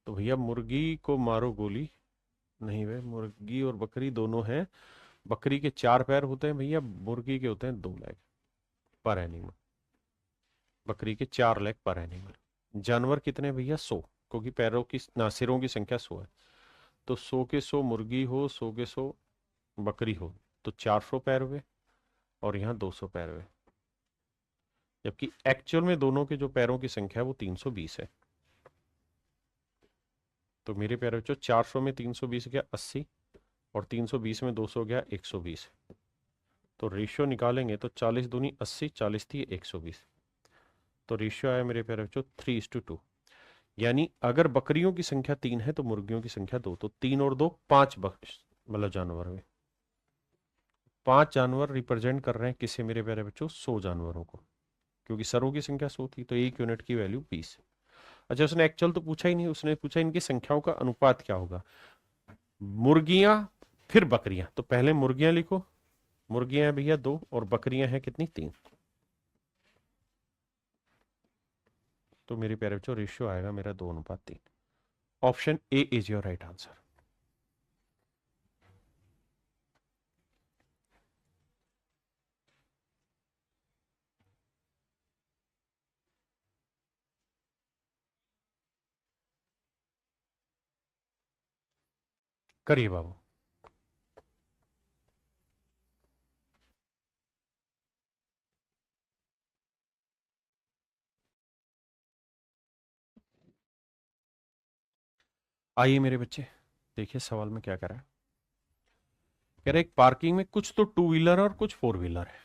तो भैया मुर्गी को मारो गोली, नहीं भाई, मुर्गी और बकरी दोनों हैं। बकरी के 4 पैर होते हैं भैया, मुर्गी के होते हैं 2 लेग पर एनिमल। बकरी के 4 लेग पर एनिमल। जानवर कितने हैं भैया? 100, क्योंकि पैरों की ना सिरों की संख्या 100 है। तो 100 के 100 मुर्गी हो, 100 के 100 बकरी हो, तो 400 पैर हुए, और यहाँ 200 पैर हुए। जबकि एक्चुअल में दोनों के जो पैरों की संख्या है वो 320 है। तो मेरे पैरों बच्चों 400 में 320 गया 80, और 320 में 200 गया 120। तो रेशियो निकालेंगे तो 40 दूनी 80, 40 थी 120। तो रेशियो आया मेरे प्यारे बच्चों 3:2। यानी अगर बकरियों की संख्या 3 है तो मुर्गियों की संख्या 2, तो 3 और 2 5 मतलब जानवर हुए। 5 जानवर रिप्रेजेंट कर रहे हैं किसे मेरे प्यारे बच्चों? 100 जानवरों को, क्योंकि सरों की संख्या 100 थी, तो 1 यूनिट की वैल्यू 20। अच्छा, उसने एक्चुअल तो पूछा ही नहीं, उसने पूछा इनकी संख्याओं का अनुपात क्या होगा। मुर्गियां फिर बकरियां, तो पहले मुर्गियां लिखो। मुर्गियां हैं भैया 2, और बकरियां हैं कितनी? 3। तो मेरे प्यारे बच्चों रेशियो आएगा मेरा 2:3। Option A is your right answer. करिए बाबू। आइए मेरे बच्चे, देखिए सवाल में क्या कह रहा है। कह रहा है एक पार्किंग में कुछ तो टू व्हीलर और कुछ फोर व्हीलर है।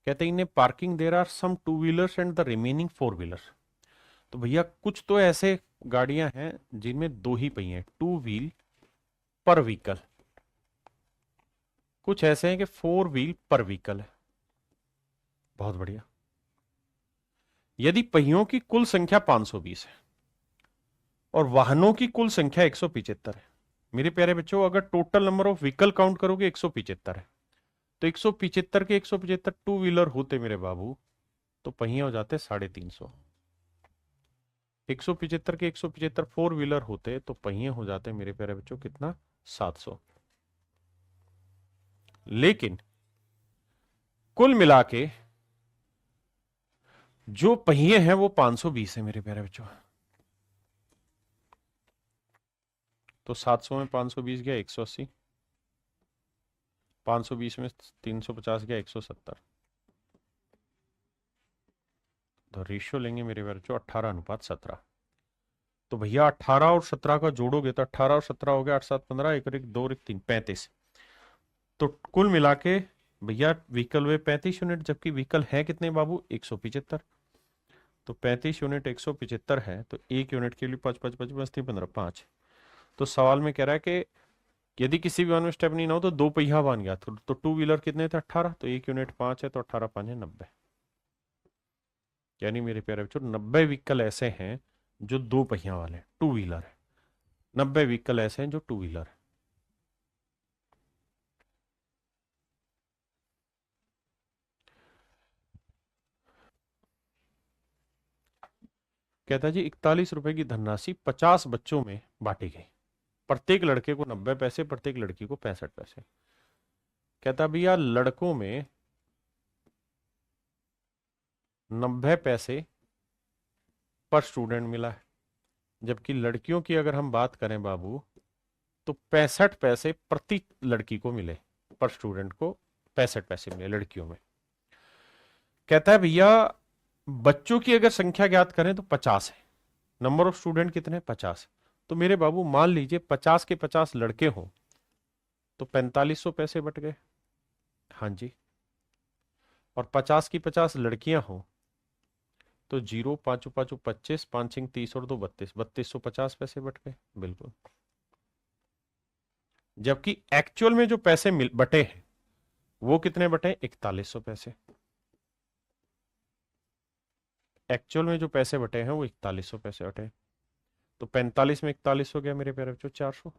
कहते हैं in parking there are some two wheelers and the remaining four wheeler. तो भैया कुछ तो ऐसे गाड़ियां हैं जिनमें 2 ही पहिए हैं, 2 व्हील पर व्हीकल। कुछ ऐसे हैं कि 4 व्हील पर व्हीकल है। बहुत बढ़िया। यदि पहियों की कुल संख्या 520 है और वाहनों की कुल संख्या 175 है। मेरे प्यारे बच्चों, अगर total number of vehicle count करोगे 175 है, तो 175 के 175 टू व्हीलर होते मेरे बाबू, तो पहिए हो जाते 350। 175 के 175 फोर व्हीलर होते तो पहिए हो जाते मेरे प्यारे बच्चों कितना? 700। लेकिन कुल मिला के जो पहिए हैं वो 520 है मेरे प्यारे बच्चों। तो 700 में 520 गया 180, 520 में 350 गया 170। तो रेशियो लेंगे मेरे प्यारे बच्चों 18:17। तो भैया 18 और 17 का जोड़ोगे तो 18 और 17 हो गया 8 7 15, एक और एक 2 और एक 3 35। तो कुल मिला के भैया व्हीकल हुए 35 यूनिट, जबकि व्हीकल है कितने बाबू? 175। तो 35 यूनिट 175 है, तो 1 यूनिट के लिए 5 5 5 5 15 5। तो सवाल में कह रहा है कि यदि किसी भी वाहन में स्टेपनी ना हो तो 2 पहिया बन गया, तो टू व्हीलर कितने थे? 18। तो 1 यूनिट 5 है, तो 18 5 है 90। यानी मेरे प्यारे बच्चों 90 व्हीकल ऐसे हैं जो 2 पहिया वाले टू व्हीलर है। 90 व्हीकल ऐसे हैं जो टू व्हीलर है। कहता है जी 41 रुपए की धनराशि 50 बच्चों में बांटी गई। प्रत्येक लड़के को 90 पैसे, प्रत्येक लड़की को 65 पैसे। कहता भैया लड़कों में 90 पैसे पर स्टूडेंट मिला है, जबकि लड़कियों की अगर हम बात करें बाबू, तो 65 पैसे प्रति लड़की को मिले। पर स्टूडेंट को 65 पैसे मिले लड़कियों में। कहता है भैया बच्चों की अगर संख्या ज्ञात करें तो 50 है। नंबर ऑफ स्टूडेंट कितने? 50। तो मेरे बाबू मान लीजिए 50 के 50 लड़के हों, तो 4500 पैसे बट गए। हाँ जी। और 50 की 50 लड़कियां हों, तो 0 पांचों पांचों 25, 5 5 30 और 2 32, 3250 पैसे बट गए। बिल्कुल। जबकि एक्चुअल में जो पैसे मिल बटे हैं वो कितने बटे? 4100 पैसे। एक्चुअल में जो पैसे बटे हैं वो 4100 पैसे बटे। तो 45 में 41 हो गया मेरे प्यारे बच्चों 400,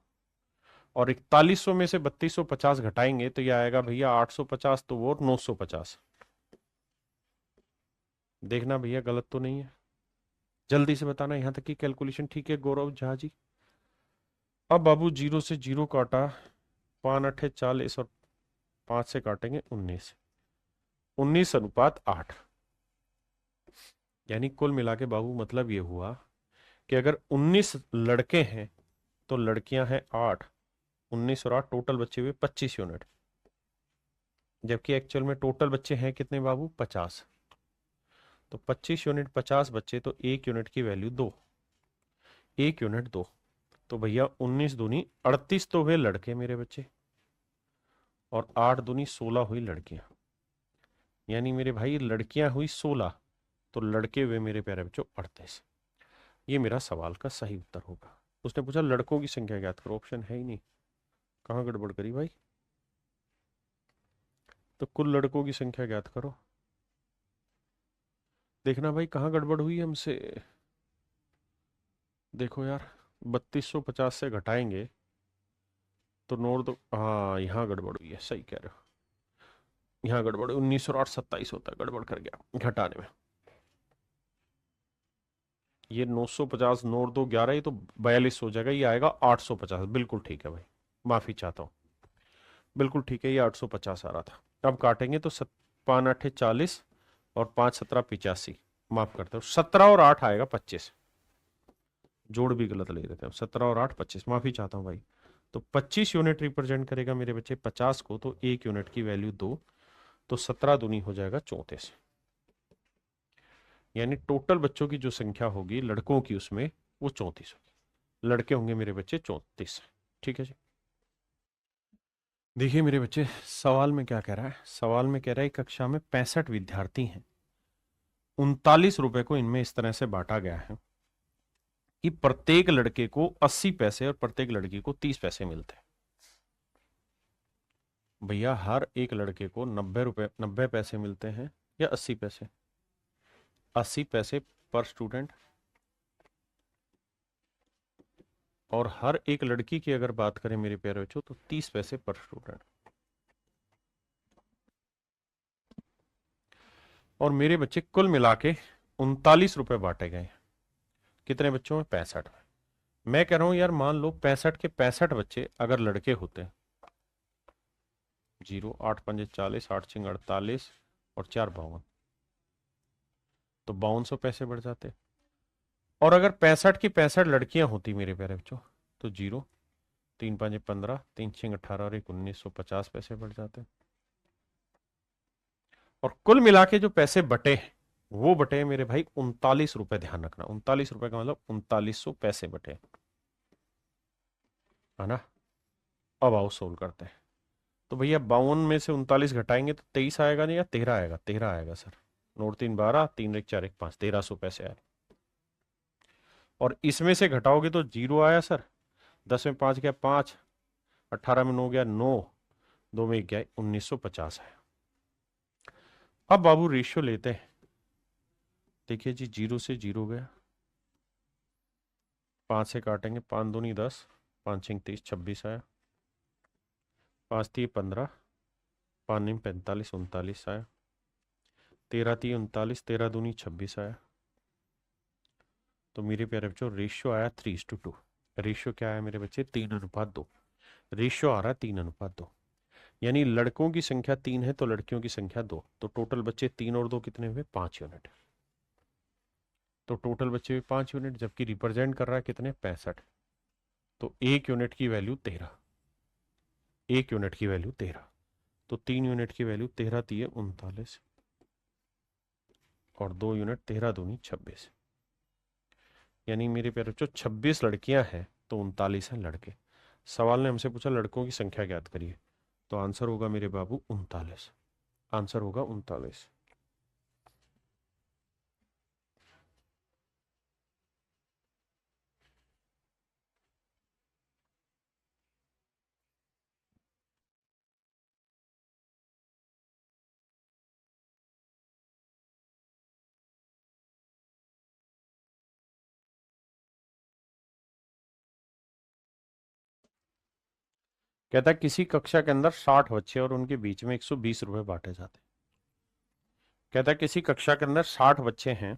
और 4100 में से 3250 घटाएंगे तो ये आएगा भैया 850, तो वो 950। देखना भैया गलत तो नहीं है, जल्दी से बताना। यहां तक की कैलकुलेशन ठीक है गौरव झा जी? अब बाबू 0 से 0 काटा, 5 अठे 40 और 5 से काटेंगे 19, 19:8। यानी कुल मिला के बाबू मतलब ये हुआ कि अगर 19 लड़के हैं तो लड़कियां हैं 8, 19 और 8 टोटल बच्चे हुए 25 यूनिट, जबकि एक्चुअल में टोटल बच्चे हैं कितने बाबू 50। तो 25 यूनिट 50 बच्चे, तो 1 यूनिट की वैल्यू 2, 1 यूनिट 2। तो भैया 19 दूनी 38 तो हुए लड़के मेरे बच्चे, और 8 दूनी 16 हुई लड़कियां। यानी मेरे भाई लड़कियां हुई 16, तो लड़के हुए मेरे प्यारे बच्चों 38। ये मेरा सवाल का सही उत्तर होगा। उसने पूछा लड़कों की संख्या ज्ञात करो, ऑप्शन है ही नहीं, कहाँ गड़बड़ करी भाई। तो कुल लड़कों की संख्या ज्ञात करो। देखना भाई कहाँ गड़बड़ हुई हमसे। देखो यार 3250 से घटाएंगे तो नोट दो, हाँ यहाँ गड़बड़ हुई है, सही कह रहे हो, यहाँ गड़बड़, 19 और 8 27 होता है, गड़बड़ कर गया घटाने में। ये 950 नोट दो 11, ये तो 42 हो जाएगा, ये आएगा 850। बिल्कुल ठीक है भाई, माफी चाहता हूँ, बिल्कुल ठीक है, ये 850 आ रहा था। अब काटेंगे तो 5 8 40 और 5 17 85, माफ करते हो 17 और 8 आएगा 25, जोड़ भी गलत ले देते हैं, 17 और 8 25, माफी चाहता हूँ भाई। तो 25 यूनिट रिप्रेजेंट करेगा मेरे बच्चे 50 को, तो 1 यूनिट की वैल्यू 2, तो 17 दूनी हो जाएगा 34। यानी टोटल बच्चों की जो संख्या होगी लड़कों की उसमें वो 34 होगी, लड़के होंगे मेरे बच्चे 34। ठीक है जी। देखिए मेरे बच्चे सवाल में क्या कह रहा है, सवाल में कह रहा है कक्षा में 65 विद्यार्थी हैं, 39 रुपए को इनमें इस तरह से बांटा गया है कि प्रत्येक लड़के को 80 पैसे और प्रत्येक लड़की को 30 पैसे मिलते हैं। भैया हर एक लड़के को 90 पैसे मिलते हैं या 80 पैसे? 80 पैसे पर स्टूडेंट। और हर एक लड़की की अगर बात करें मेरे प्यारे बच्चों तो 30 पैसे पर स्टूडेंट। और मेरे बच्चे कुल मिला के 39 रुपए बांटे गए। कितने बच्चों में? 65 में। मैं कह रहा हूं यार मान लो 65 के 65 बच्चे अगर लड़के होते, 0 8 5 40 8 6 48 और 4 52, तो 5200 पैसे बढ़ जाते। और अगर 65 की 65 लड़कियां होती मेरे प्यारे बच्चों तो 0 3 5 15 3 6 18 और 1 1950 पैसे बढ़ जाते। और कुल मिला के जो पैसे बटे वो बटे मेरे भाई 39 रुपए। ध्यान रखना 39 रुपए का मतलब 3900 पैसे बटे, है ना। अब आओ सोल्व करते हैं। तो भैया 52 में से 39 घटाएंगे तो 23 आएगा नहीं या 13 आएगा? 13 आएगा सर। नोट 3 12 3 1 4 1 5, 1300 पैसे आए। और इसमें से घटाओगे तो 0 आया सर, 10 में 5 गया 5, 18 में 9 गया 9, 2 में 1 गया 1950 है। अब बाबू रेशियो लेते हैं। देखिए जी 0 से 0 गया, 5 से काटेंगे, 5 दूनी 10, 5 6 30 26 आया, 5 3 15, 5 9 45 39 आया, 13 3 39, 13 दूनी 26 आया। तो मेरे प्यारे बच्चों रेशियो आया 3:2। रेशियो क्या आया मेरे बच्चे? 3:2। रेशियो आ रहा है 3:2। यानी लड़कों की संख्या 3 है तो लड़कियों की संख्या 2, तो टोटल बच्चे 3 और 2 कितने हुए? 5 यूनिट। तो टोटल बच्चे हुए 5 यूनिट, जबकि रिप्रेजेंट कर रहा है कितने? 65। तो 1 यूनिट की वैल्यू 13, 1 यूनिट की वैल्यू 13, तो 3 यूनिट की वैल्यू 13 3 39 और 2 यूनिट 13 दूनी 26। यानी मेरे प्यारे बच्चों 26 लड़कियां हैं तो 39 हैं लड़के। सवाल ने हमसे पूछा लड़कों की संख्या ज्ञात करिए, तो आंसर होगा मेरे बाबू 39। आंसर होगा 39। कहता है किसी कक्षा के अंदर 60 बच्चे और उनके बीच में 120 रुपए बांटे जाते हैं। कहता है किसी कक्षा के अंदर 60 बच्चे हैं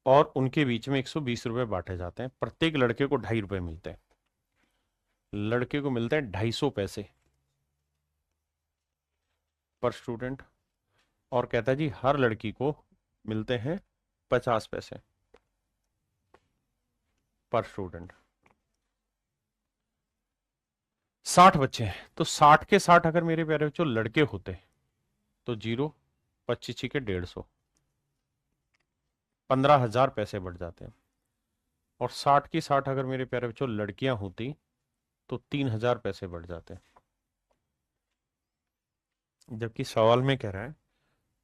और उनके बीच में 120 रुपए बांटे जाते हैं, प्रत्येक लड़के को 2.5 रुपए मिलते हैं। लड़के को मिलते हैं 250 पैसे पर स्टूडेंट, और कहता है जी हर लड़की को मिलते हैं 50 पैसे पर स्टूडेंट। 60 बच्चे हैं, तो 60 के 60 अगर मेरे प्यारे बच्चों लड़के होते तो 0, 25 के 150, 15,000 पैसे बढ़ जाते हैं। और 60 की 60 अगर मेरे प्यारे बच्चों लड़कियां होती तो 3,000 पैसे बढ़ जाते हैं। जबकि सवाल में कह रहा है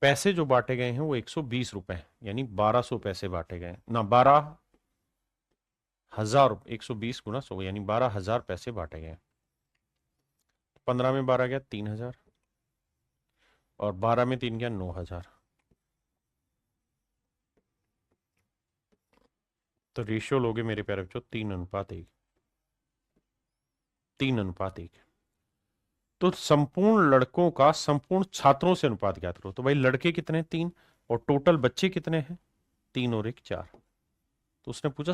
पैसे जो बांटे गए हैं वो 120 रुपए, यानी 1200 पैसे बांटे गए ना, 12,000, 120 × 100 यानी 12,000 पैसे बांटे गए। 15 में 12 गया 3,000, और 12 में 3 गया 9,000। तो रेशियो लोगे मेरे प्यारे बच्चों 3:1, 3:1। तो संपूर्ण लड़कों का संपूर्ण छात्रों से अनुपात ज्ञात करो। तो भाई लड़के कितने हैं? 3, और टोटल बच्चे कितने हैं? 3 और 1 4। तो उसने पूछा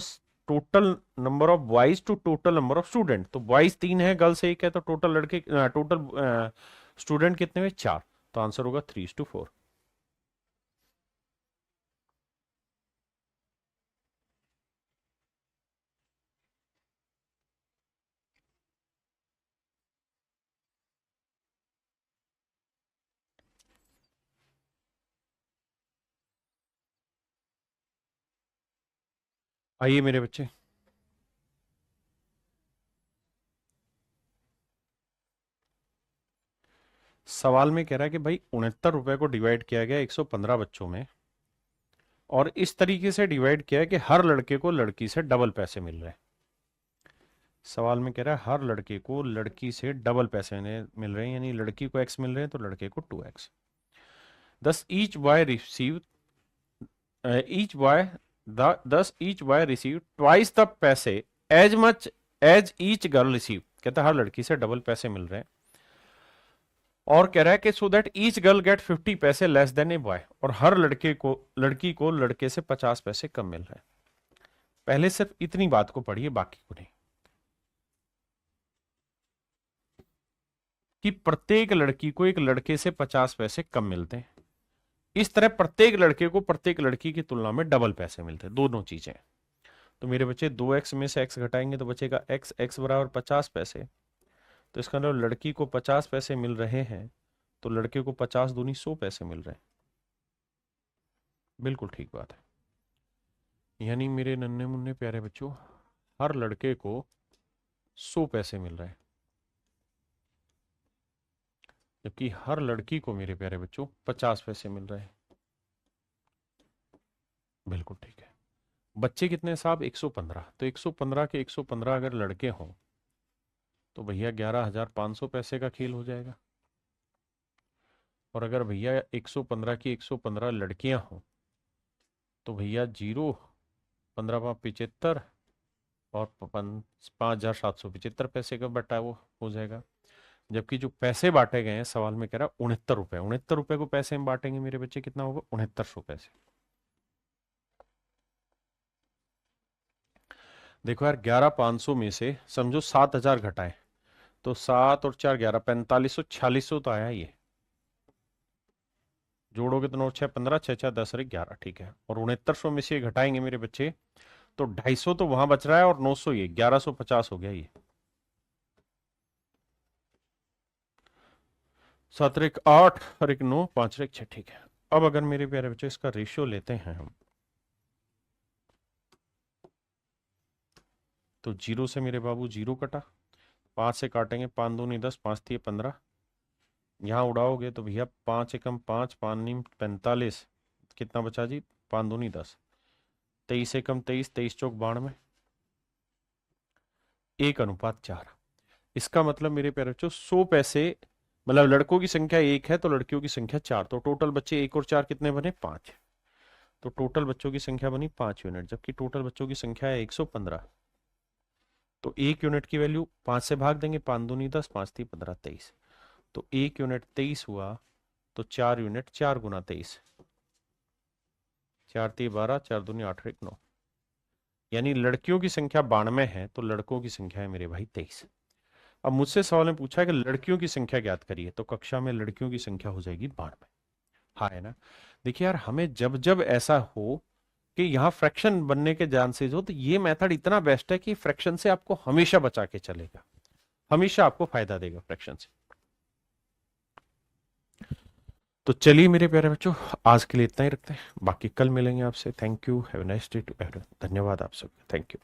total number of boys to total number of student. तो बॉयज 3 है, गर्ल्स 1 है, तो टोटल लड़के टोटल स्टूडेंट कितने हुए? 4। तो आंसर होगा 3:4। आइए मेरे बच्चे, सवाल में कह रहा है कि भाई 69 रुपए को डिवाइड किया गया 115 बच्चों में, और इस तरीके से डिवाइड किया है कि हर लड़के को लड़की से डबल पैसे मिल रहे हैं। सवाल में कह रहा है हर लड़के को लड़की से डबल पैसे मिल रहे हैं, यानी लड़की को x मिल रहे हैं तो लड़के को 2x। thus each boy received each boy thus each boy received twice the पैसे as much as each girl received। कहता है हर लड़की से डबल पैसे मिल रहे हैं, और कह रहा है कि so that each girl get 50 पैसे लेस देन ए बॉय, और हर लड़की को लड़के से 50 पैसे कम मिल रहे हैं। पहले सिर्फ इतनी बात को पढ़िए, बाकी को नहीं, कि प्रत्येक लड़की को एक लड़के से 50 पैसे कम मिलते हैं, इस तरह प्रत्येक लड़के को प्रत्येक लड़की की तुलना में डबल पैसे मिलते हैं, दोनों चीजें। तो मेरे बच्चे 2x में से x घटाएंगे तो बचेगा x बराबर 50 पैसे। तो इसका मतलब लड़की को 50 पैसे मिल रहे हैं तो लड़के को 50 दूनी 100 पैसे मिल रहे हैं। बिल्कुल ठीक बात है, यानी मेरे नन्हे मुन्ने प्यारे बच्चों हर लड़के को 100 पैसे मिल रहे हैं, जबकि हर लड़की को मेरे प्यारे बच्चों 50 पैसे मिल रहे हैं। बिल्कुल ठीक है। बच्चे कितने साहब? 115। तो 115 के 115 अगर लड़के हों तो भैया 11,500 पैसे का खेल हो जाएगा, और अगर भैया 115 की 115 लड़कियां हों तो भैया 0, 15×5 = 75, और 5,775 पैसे का बटा वो हो जाएगा। जबकि जो पैसे बांटे गए हैं सवाल में कह रहा है 69 रुपए, 69 रुपए को पैसे में बांटेंगे मेरे बच्चे कितना होगा? 6900 पैसे। देखो यार 11,500 में से समझो 7,000 घटाए तो 7 और 4 11, 4500, 4600 तो आया ये, जोड़ोगे तो 9 6 15, 6 6 10 और 11, ठीक है। और 6900 में से ये घटाएंगे मेरे बच्चे तो 250 तो वहां बच रहा है, और 900 ये 1150 हो गया ये। 7 और 1 8 और 1 9, 5 और 1 6, ठीक है। अब अगर मेरे प्यारे बच्चे इसका रेशियो लेते हैं हम, तो 0 से मेरे बाबू 0 कटा, 5 से काटेंगे 5 दूनी 10, 5 3 15, यहाँ उड़ाओगे तो भैया 5 एकम 5, 5 नीम 45, कितना बचा जी? 5 दूनी 10, 23 एकम 23, 23 चौक 92, 1:4। इसका मतलब मेरे प्यारे बच्चों 100 पैसे, मतलब लड़कों की संख्या 1 है तो लड़कियों की संख्या 4, तो टोटल बच्चे 1 और 4 कितने बने? 5। तो टोटल बच्चों की संख्या बनी 5 यूनिट, जबकि टोटल बच्चों की संख्या है 115। तो 1 यूनिट की वैल्यू 5 से भाग देंगे, 5 दूनी 10, 5 3 15, 23, तो 1 यूनिट 23 हुआ, तो 4 यूनिट 4 × 23, 4 3 12, 4 दूनी 8 और 1 9, यानी लड़कियों की संख्या 92 है तो लड़कों की संख्या है मेरे भाई 23। अब मुझसे सवाल में पूछा है कि लड़कियों की संख्या ज्ञात करिए, तो कक्षा में लड़कियों की संख्या हो जाएगी 92। हाँ है ना। देखिए यार, हमें जब जब ऐसा हो कि यहाँ फ्रैक्शन बनने के चांसेस हो, तो ये मेथड इतना बेस्ट है कि फ्रैक्शन से आपको हमेशा बचा के चलेगा, हमेशा आपको फायदा देगा फ्रैक्शन से। तो चलिए मेरे प्यारे बच्चों, आज के लिए इतना ही रखते हैं, बाकी कल मिलेंगे आपसे। Thank you, have a nice day to everyone. धन्यवाद आप सबका, थैंक यू।